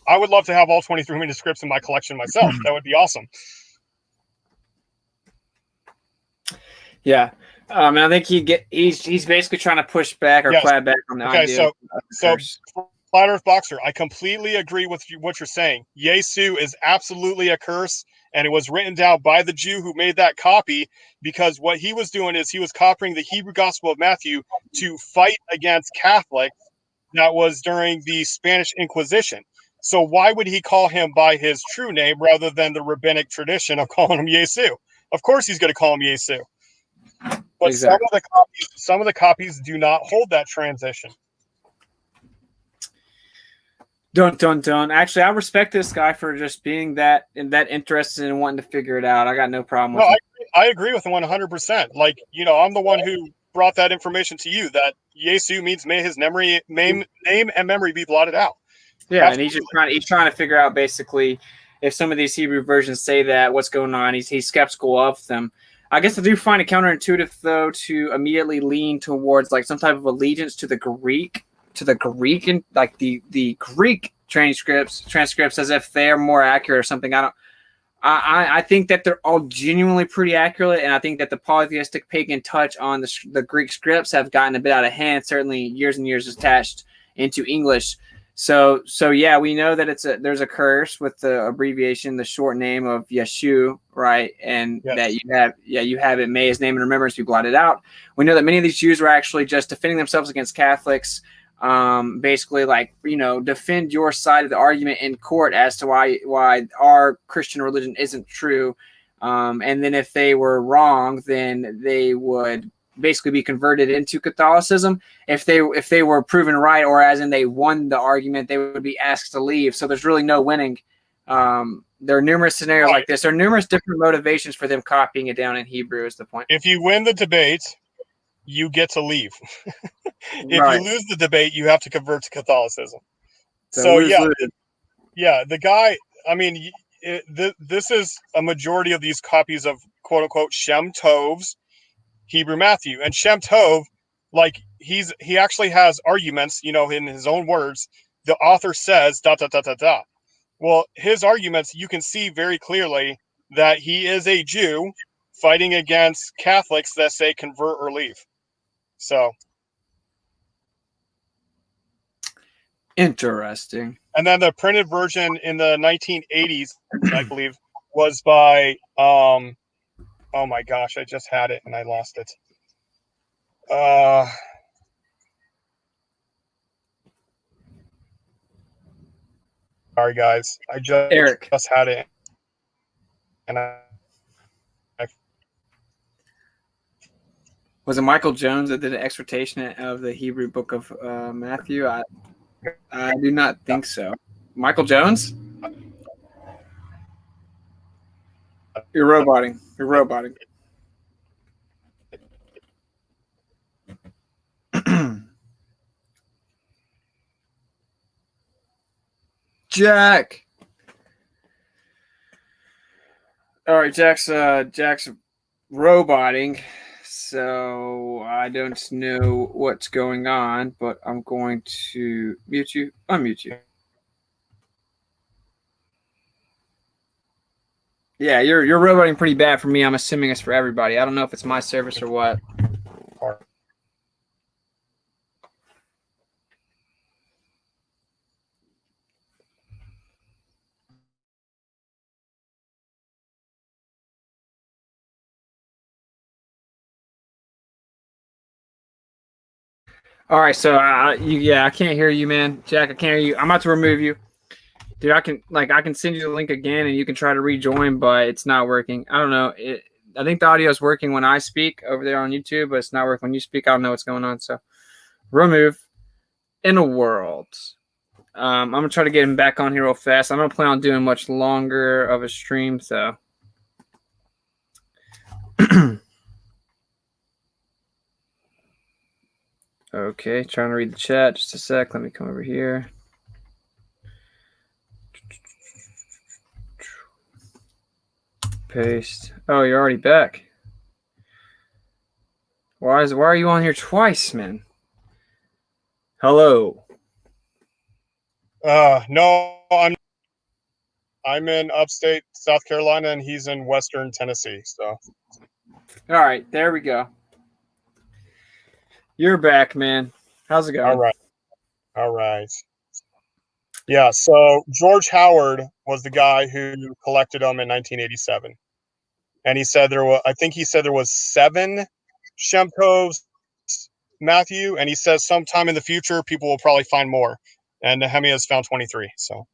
I would love to have all 23 manuscripts in my collection myself. That would be awesome. Yeah. And I think he's basically trying to push back or clap back on the idea. So Flat Earth Boxer, I completely agree with what you're saying. Yesu is absolutely a curse, and it was written down by the Jew who made that copy, because what he was doing is he was copying the Hebrew Gospel of Matthew to fight against Catholics. That was during the Spanish Inquisition. So why would he call him by his true name rather than the rabbinic tradition of calling him Yesu? Of course he's going to call him Yesu. But exactly. some of the copies do not hold that transition. Don't. Actually, I respect this guy for just being that interested and wanting to figure it out. I got no problem with it. I agree with him 100%. Like, I'm the one who brought that information to you, that Yesu means may his name and memory be blotted out. Yeah, absolutely. And he's trying to figure out basically if some of these Hebrew versions say that, what's going on. He's skeptical of them. I guess I do find it counterintuitive, though, to immediately lean towards like some type of allegiance to the Greek, and like the Greek transcripts as if they're more accurate or something. I think that they're all genuinely pretty accurate, and I think that the polytheistic pagan touch on the Greek scripts have gotten a bit out of hand. Certainly, years and years attached into English. So yeah, we know that there's a curse with the abbreviation, the short name of Yeshu, right? And yes, that you have it, may his name and remembrance be blotted out. We know that many of these Jews were actually just defending themselves against Catholics, basically like, defend your side of the argument in court as to why our Christian religion isn't true. And then if they were wrong, then they would basically be converted into Catholicism. If they were proven right, or as in they won the argument, they would be asked to leave. So there's really no winning. There are numerous scenarios like this. There are numerous different motivations for them copying it down in Hebrew is the point. If you win the debate, you get to leave. If you lose the debate, you have to convert to Catholicism. So yeah, the guy, I mean, this is a majority of these copies of quote unquote Shem Tov's Hebrew Matthew, and Shem Tov, like he actually has arguments, in his own words. The author says ... Well, his arguments, you can see very clearly that he is a Jew fighting against Catholics that say convert or leave. So interesting. And then the printed version in the 1980s, I believe, was by oh my gosh, I just had it and I lost it. Sorry guys, I just had it, and was it Michael Jones that did an exhortation of the Hebrew book of Matthew? I do not think so. Michael Jones? You're roboting. Jack. All right, Jack's roboting, so I don't know what's going on, but I'm going to unmute you. Yeah, you're roboting pretty bad for me. I'm assuming it's for everybody. I don't know if it's my service or what. All right, so I can't hear you, man. Jack, I can't hear you. I'm about to remove you. Dude, I can send you the link again and you can try to rejoin, but it's not working. I don't know. I think the audio is working when I speak over there on YouTube, but it's not working when you speak. I don't know what's going on. So remove in a world. I'm gonna try to get him back on here real fast. I'm gonna plan on doing much longer of a stream, so okay, trying to read the chat. Just a sec. Let me come over here. Paste. Oh, you're already back. Why are you on here twice, man? Hello. No, I'm in upstate South Carolina and he's in Western Tennessee. So, all right, there we go. You're back, man. How's it going? All right. Yeah. So George Howard was the guy who collected them in 1987, and he said there was 7 Shem Tovs, Matthew, and he says sometime in the future people will probably find more, and Nehemiah's found 23. So.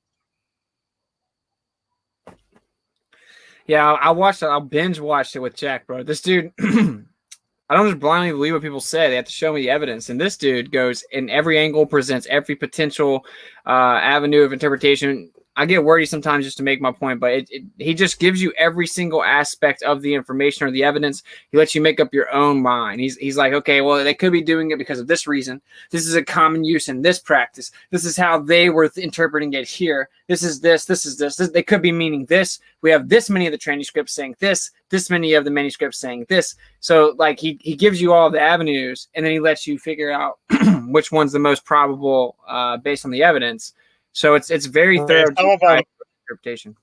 Yeah, I binge watched it with Jack, bro. This dude, I don't just blindly believe what people say. They have to show me the evidence. And this dude goes in every angle, presents every potential avenue of interpretation. I get wordy sometimes just to make my point, but he just gives you every single aspect of the information or the evidence. He lets you make up your own mind. He's like, okay, well, they could be doing it because of this reason. This is a common use in this practice. This is how they were interpreting it here. This is this. They could be meaning this. We have this many of the transcripts saying this many of the manuscripts saying this. So like he gives you all the avenues and then he lets you figure out which one's the most probable based on the evidence. So it's very thorough interpretation.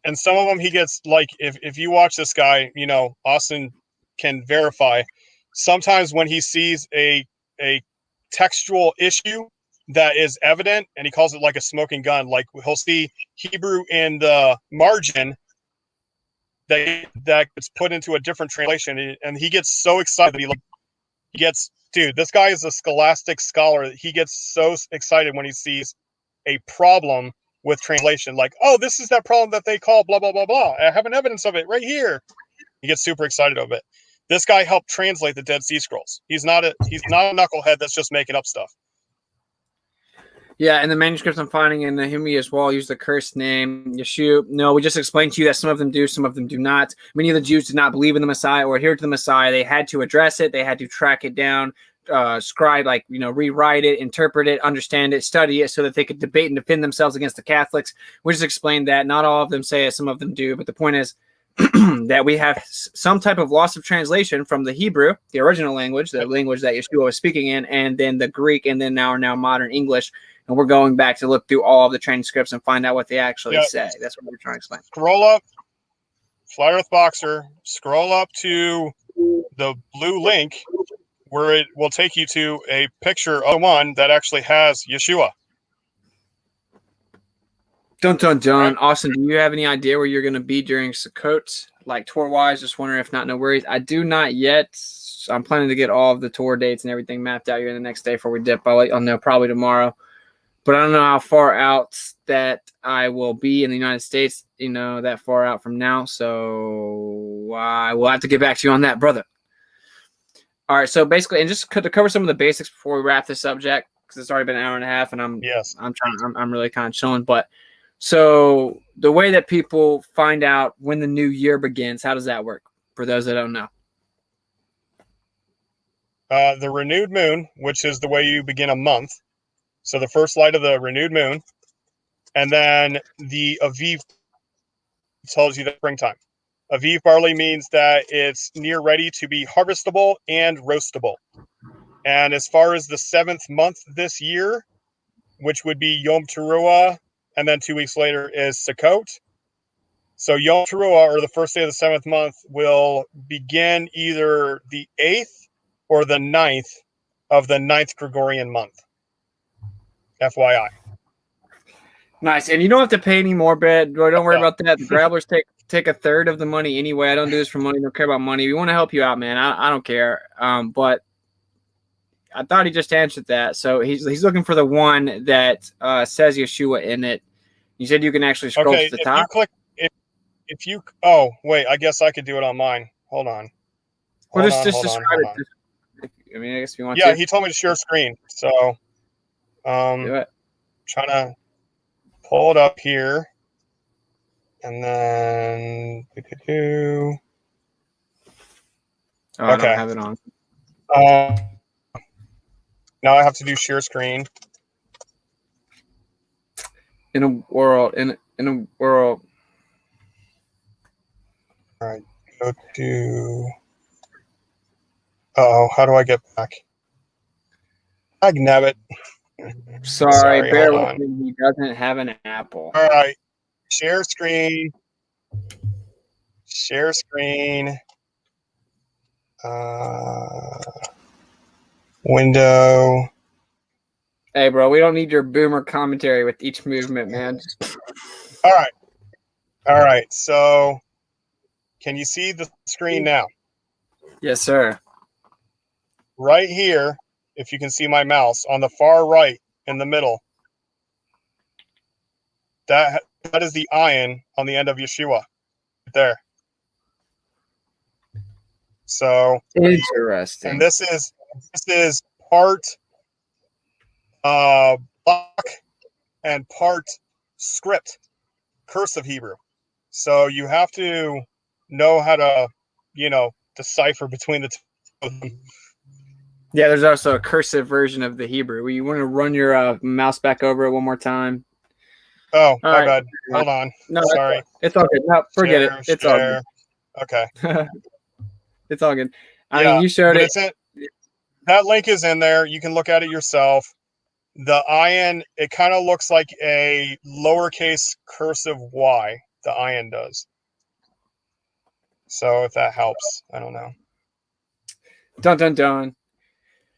And some of them he gets, like, if you watch this guy, you know, Austin can verify, sometimes when he sees a textual issue that is evident and he calls it like a smoking gun, like he'll see Hebrew in the margin that gets put into a different translation, and he gets so excited dude, this guy is a scholastic scholar. He gets so excited when he sees a problem with translation, like, oh, this is that problem that they call blah blah blah blah. I have an evidence of it right here. He gets super excited of it. This guy helped translate the Dead Sea Scrolls. He's not a knucklehead that's just making up stuff. Yeah, and the manuscripts I'm finding in Nehemiah as well use the cursed name Yeshua. No, we just explained to you that some of them do, some of them do not. Many of the Jews did not believe in the Messiah or adhere to the Messiah. They had to address it. They had to track it down, scribe, like, you know, rewrite it, interpret it, understand it, study it, so that they could debate and defend themselves against the Catholics. We just explained that not all of them say it, some of them do, but the point is that we have some type of loss of translation from the Hebrew, the original language, the language that Yeshua was speaking in, and then the Greek, and then now modern English. And we're going back to look through all of the transcripts and find out what they actually say. That's what we're trying to explain. Scroll up, Flat Earth Boxer, scroll up to the blue link where it will take you to a picture of one that actually has Yeshua. Dun, dun, dun. Austin, do you have any idea where you're going to be during Sukkot? Like tour-wise, just wondering if not, no worries. I do not yet. I'm planning to get all of the tour dates and everything mapped out here the next day before we dip. I'll know probably tomorrow. But I don't know how far out that I will be in the United States, you know, that far out from now. So I will have to get back to you on that, brother. All right, so basically, and just to cover some of the basics before we wrap this up, Jack, because it's already been an hour and a half, and I'm really kind of chilling. But so the way that people find out when the new year begins, how does that work for those that don't know? The renewed moon, which is the way you begin a month. So the first light of the renewed moon, and then the Aviv tells you the springtime. Aviv barley means that it's near ready to be harvestable and roastable. And as far as the 7th month this year, which would be Yom Teruah, and then 2 weeks later is Sukkot. So Yom Teruah, or the first day of the 7th month, will begin either the 8th or the 9th of the 9th Gregorian month. FYI. Nice. And you don't have to pay any more, Brad. Don't worry about that. The grabblers take a third of the money anyway. I don't do this for money. Don't care about money. We want to help you out, man. I don't care. But I thought he just answered that. So he's looking for the one that says Yeshua in it. You said you can actually scroll Okay, to the if top. you click, if you, oh wait, I guess I could do it on mine. Hold on. Well, Hold just on, hold on, describe hold it. on. I mean, I guess if you want Yeah, to. he told me to share screen. So, Do it. trying to pull it up here. And then, Oh, I don't okay. have it on. Now I have to do share screen. In a world. All right. Go to. Oh, how do I get back? Nabbit. Sorry, bear hold with on. me. He doesn't have an Apple. All right. Share screen. Share screen. Window. Hey, bro, we don't need your boomer commentary with each movement, man. All right. All right. So, can you see the screen now? Yes, sir. Right here, if you can see my mouse, on the far right in the middle, that is the ion on the end of Yeshua. There. So Interesting. and this is part block and part script, cursive Hebrew. So you have to know how to, decipher between the two of them. Yeah, there's also a cursive version of the Hebrew. You want to run your mouse back over it one more time? Oh, my right. bad. Hold on. No, sorry. It's all good. No, forget Share, it. It's all good. Okay. It's all good. I Yeah, mean, you showed but it. That link is in there. You can look at it yourself. The ion, it kind of looks like a lowercase cursive Y. The ion does. So if that helps, I don't know. Dun dun dun.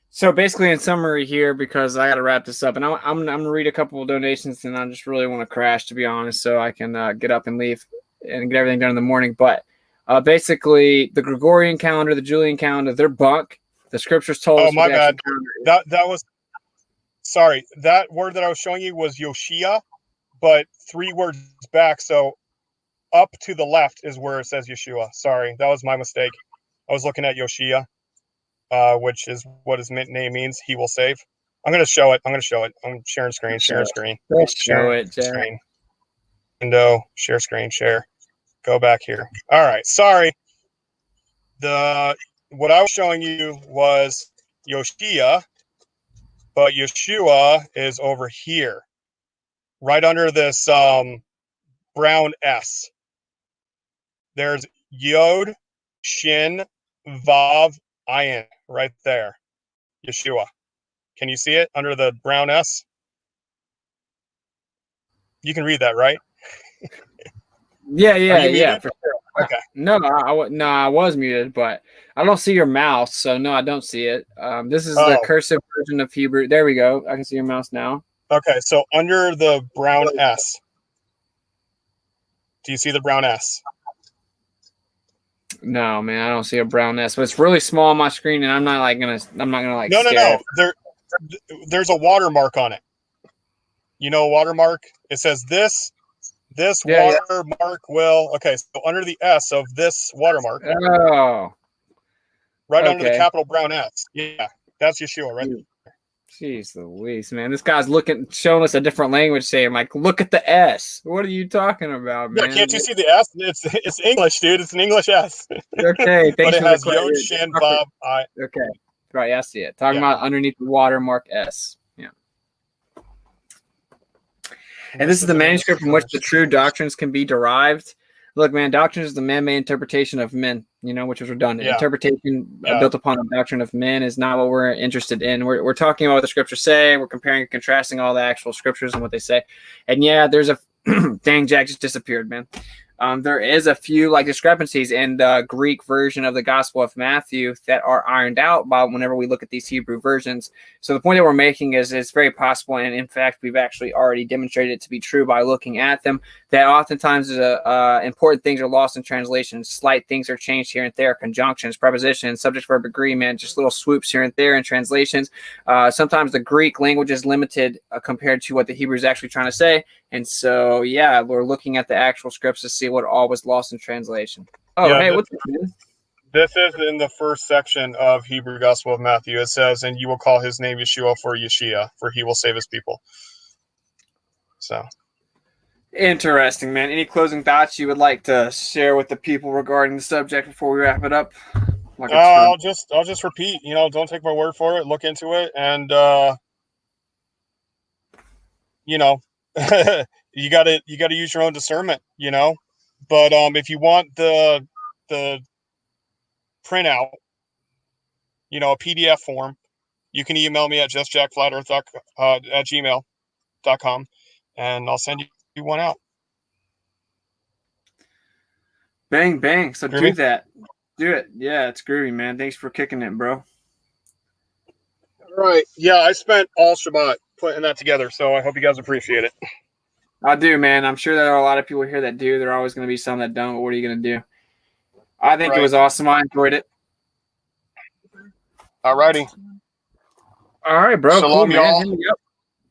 So basically, in summary here, because I got to wrap this up, and I'm gonna read a couple of donations, and I just really want to crash, to be honest, so I can get up and leave and get everything done in the morning. But basically, the Gregorian calendar, the Julian calendar, they're bunk. The scriptures told us. Oh, my bad. That was, sorry. That word that I was showing you was Yoshia, but 3 words back. So up to the left is where it says Yeshua. Sorry, that was my mistake. I was looking at Yoshia. Which is what his name means. He will save. I'm going to show it. I'm sharing screen. Sharing screen. Show it, Jack. Screen. Window. Share screen. Share. Go back here. All right. Sorry. What I was showing you was Yoshia, but Yeshua is over here, right under this brown S. There's Yod, Shin, Vav, Ayin, right there. Yeshua. Can you see it under the brown S? You can read that, right? Yeah, for sure. Okay. No, I was muted, but I don't see your mouse, so no, I don't see it. This is the cursive version of Hebrew. There we go. I can see your mouse now. Okay, so under the brown S, do you see the brown S? No, man, I don't see a brown S, but it's really small on my screen, and I'm not gonna like. No. There's a watermark on it. You know, a watermark. It says this watermark will. Okay, so under the S of this watermark. Oh. Right under the capital brown S. Yeah, that's Yeshua, right? Jeez Louise, man. This guy's showing us a different language, saying, like, look at the S. What are you talking about, man? Yeah, can't you see the S? It's English, dude. It's an English S. Okay, but it has Yod, Shin, Vav, I. Okay, right, I see it. Talking about underneath the watermark S. Yeah. And this is the manuscript from which the true doctrines can be derived. Look, man, doctrine is the man-made interpretation of men, which was redundant. Yeah. Interpretation built upon the doctrine of men is not what we're interested in. We're talking about what the scriptures say. We're comparing and contrasting all the actual scriptures and what they say. And yeah, there's a dang, Jack just disappeared, man. There is a few discrepancies in the Greek version of the Gospel of Matthew that are ironed out by whenever we look at these Hebrew versions. So the point that we're making is it's very possible, and in fact, we've actually already demonstrated it to be true by looking at them, that oftentimes important things are lost in translation. Slight things are changed here and there, conjunctions, prepositions, subject-verb agreement, just little swoops here and there in translations. Sometimes the Greek language is limited compared to what the Hebrew is actually trying to say. And so, yeah, we're looking at the actual scripts to see what all was lost in translation. Oh, Yeah, hey, what's up, man? This is in the first section of Hebrew Gospel of Matthew. It says, and you will call his name Yeshua, for he will save his people. So Interesting, man. Any closing thoughts you would like to share with the people regarding the subject before we wrap it up? I'll just repeat, don't take my word for it. Look into it. And, you gotta use your own discernment, but, if you want the printout, a PDF form, you can email me at justjackflatearth at gmail.com, and I'll send you one out. Bang, bang. So Groovy? do that. Do it. Yeah, it's groovy, man. Thanks for kicking it, bro. All right. Yeah, I spent all Shabbat putting that together, so I hope you guys appreciate it. I do, man. I'm sure there are a lot of people here that do. There are always going to be some that don't, but what are you going to do? I think it was awesome. I enjoyed it. All righty. All right, bro. Shalom, cool, man. y'all.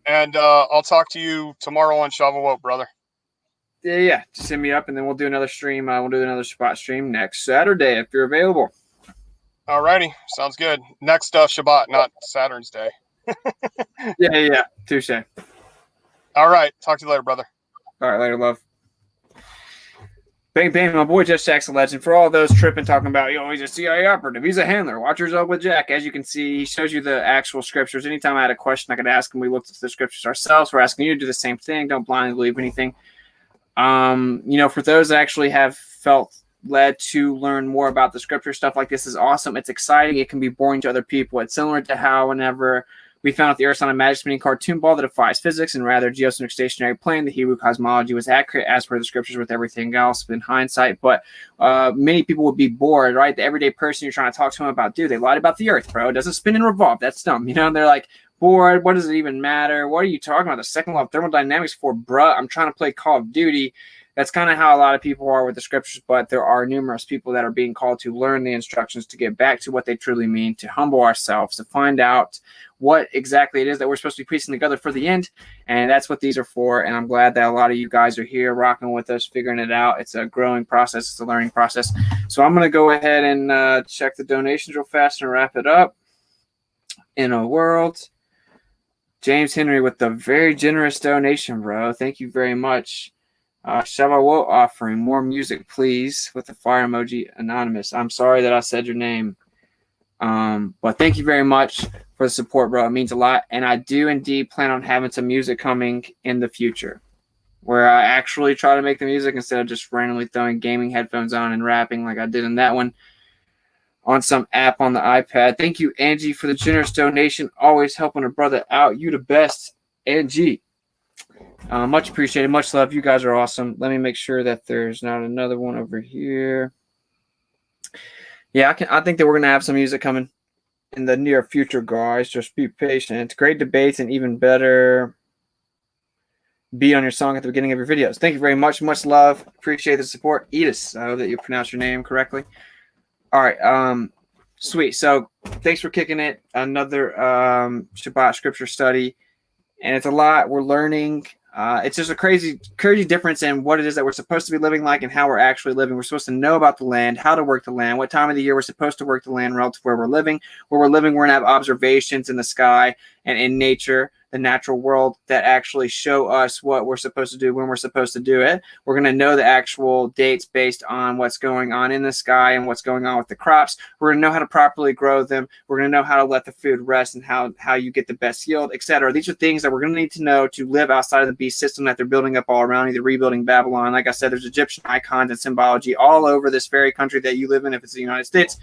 And I'll talk to you tomorrow on Shavuot, brother. Yeah. Just hit me up, and then we'll do another stream. We'll do another Shabbat stream next Saturday if you're available. All righty. Sounds good. Next Shabbat, not Saturn's Day. Yeah. Touche. All right. Talk to you later, brother. All right, later, love. Bang, bang, my boy Just Jack's a legend. For all those tripping, talking about, he's a CIA operative. He's a handler. Watch yourself with Jack. As you can see, he shows you the actual scriptures. Anytime I had a question, I could ask him. We looked at the scriptures ourselves. We're asking you to do the same thing. Don't blindly believe anything. For those that actually have felt led to learn more about the scripture, stuff like this is awesome. It's exciting. It can be boring to other people. It's similar to how whenever we found out the Earth's on a magic spinning cartoon ball that defies physics and rather geocentric stationary plane, the Hebrew cosmology was accurate as per the scriptures with everything else in hindsight. But many people would be bored, right? The everyday person you're trying to talk to them about, dude, they lied about the Earth, bro. It doesn't spin and revolve. That's dumb. They're like, bored. What does it even matter? What are you talking about? The second law of thermodynamics for, bruh? I'm trying to play Call of Duty. That's kind of how a lot of people are with the scriptures, but there are numerous people that are being called to learn the instructions, to get back to what they truly mean, to humble ourselves, to find out what exactly it is that we're supposed to be piecing together for the end. And that's what these are for. And I'm glad that a lot of you guys are here rocking with us, figuring it out. It's a growing process. It's a learning process. So I'm going to go ahead and check the donations real fast and wrap it up. In a world, James Henry with the very generous donation, bro. Thank you very much. Shavuot offering, more music, please, with the fire emoji, anonymous. I'm sorry that I said your name. But thank you very much for the support, bro. It means a lot. And I do indeed plan on having some music coming in the future where I actually try to make the music instead of just randomly throwing gaming headphones on and rapping like I did in that one on some app on the iPad. Thank you, Angie, for the generous donation. Always helping a brother out. You the best, Angie. Much appreciated. Much love. You guys are awesome. Let me make sure that there's not another one over here. Yeah, I think that we're going to have some music coming in the near future, guys. Just be patient. Great debates and even better beat on your song at the beginning of your videos. Thank you very much. Much love. Appreciate the support. Edis. I hope that you pronounce your name correctly. All right. Sweet. So thanks for kicking it. Another Shabbat scripture study. And it's a lot. We're learning. It's just a crazy difference in what it is that we're supposed to be living like and how we're actually living. We're supposed to know about the land, how to work the land, what time of the year we're supposed to work the land relative to where we're living. Where we're living, we're going to have observations in the sky and in nature, the natural world, that actually show us what we're supposed to do when we're supposed to do it. We're going to know the actual dates based on what's going on in the sky and what's going on with the crops. We're going to know how to properly grow them. We're going to know how to let the food rest and how you get the best yield, etc. These are things that we're going to need to know to live outside of the beast system that they're building up all around, either rebuilding Babylon. Like I said, there's Egyptian icons and symbology all over this very country that you live in, if it's the United States.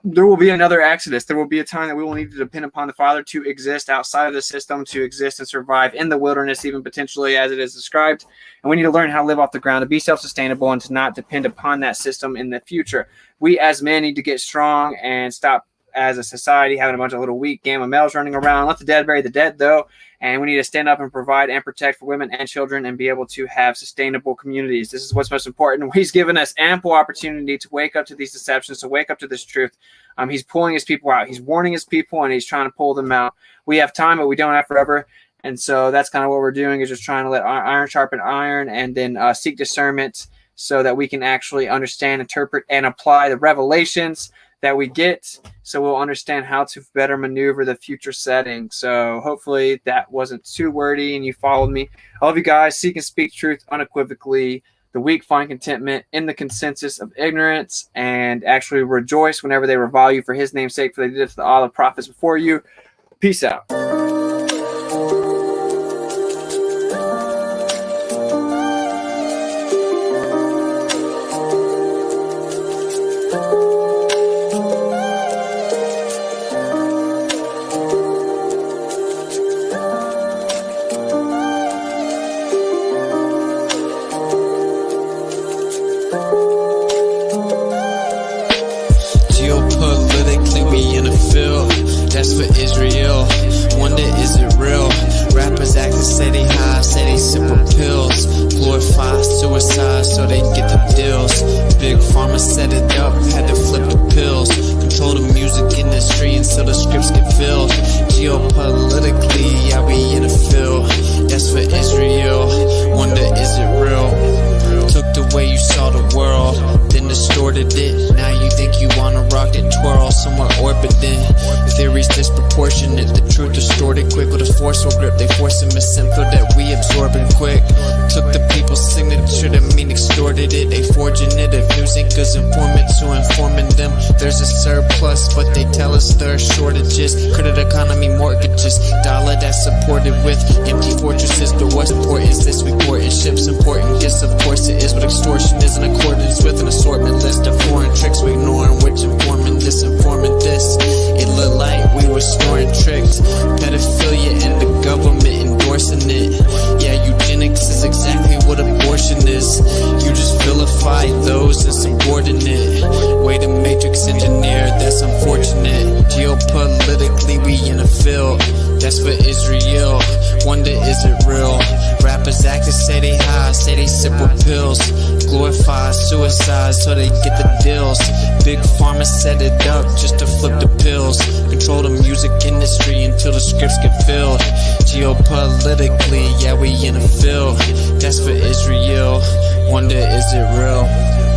There will be another exodus. There will be a time that we will need to depend upon the Father to exist outside of the system, to exist and survive in the wilderness, even potentially as it is described. And we need to learn how to live off the ground, to be self-sustainable, and to not depend upon that system in the future. We as men need to get strong and stop as a society, having a bunch of little weak gamma males running around. Let the dead bury the dead, though. And we need to stand up and provide and protect for women and children and be able to have sustainable communities. This is what's most important. He's given us ample opportunity to wake up to these deceptions, to wake up to this truth. He's pulling his people out. He's warning his people, and he's trying to pull them out. We have time, but we don't have forever. And so that's kind of what we're doing, is just trying to let iron sharpen iron, and then seek discernment so that we can actually understand, interpret, and apply the revelations that we get, so we'll understand how to better maneuver the future setting. So hopefully that wasn't too wordy and you followed me. I love you guys. Seek and speak truth unequivocally. The weak find contentment in the consensus of ignorance, and actually rejoice whenever they revile you for his name's sake, for they did it to all the prophets before you. Peace out. That's for Israel. Wonder, is it real? Rappers acting say they high, say they simple pills. Glorify suicide so they get the deals. Big pharma set it up, had to flip the pills. Control the music industry until the scripts get filled. Geopolitically, yeah, we in the field. That's for Israel. Wonder, is it real? Took the way you saw the world, then distorted it. Now you think you wanna rock and twirl, somewhere orbiting. Theories disproportionate, the truth distorted quick with a forceful grip. They force a misinfo that we absorbing quick. Took the people's signature to mean extorted it. They forging it, if news anchors informant to informing them. There's a surplus, but they tell us there are shortages. Credit economy mortgages, dollar that's supported with empty fortresses. But what's important is this, we courting ships, important gifts, of course it is what extortion is, in accordance with an assortment list of foreign tricks we ignoring, which informing this, informing this. It looked like we were snoring tricked. Pedophilia and the government endorsing it. Yeah, eugenics is exactly what abortion is. You just vilify those insubordinate. Way to matrix engineer, that's unfortunate. Geopolitically, we in a field. That's for Israel. Wonder, is it real? Rappers acting say they high, say they simple pills. Glorify suicide so they get the deals. Big pharma set it up just to flip the pills. Control the music industry until the scripts get filled. Geopolitically, yeah, we in a field. That's for Israel. Wonder, is it real?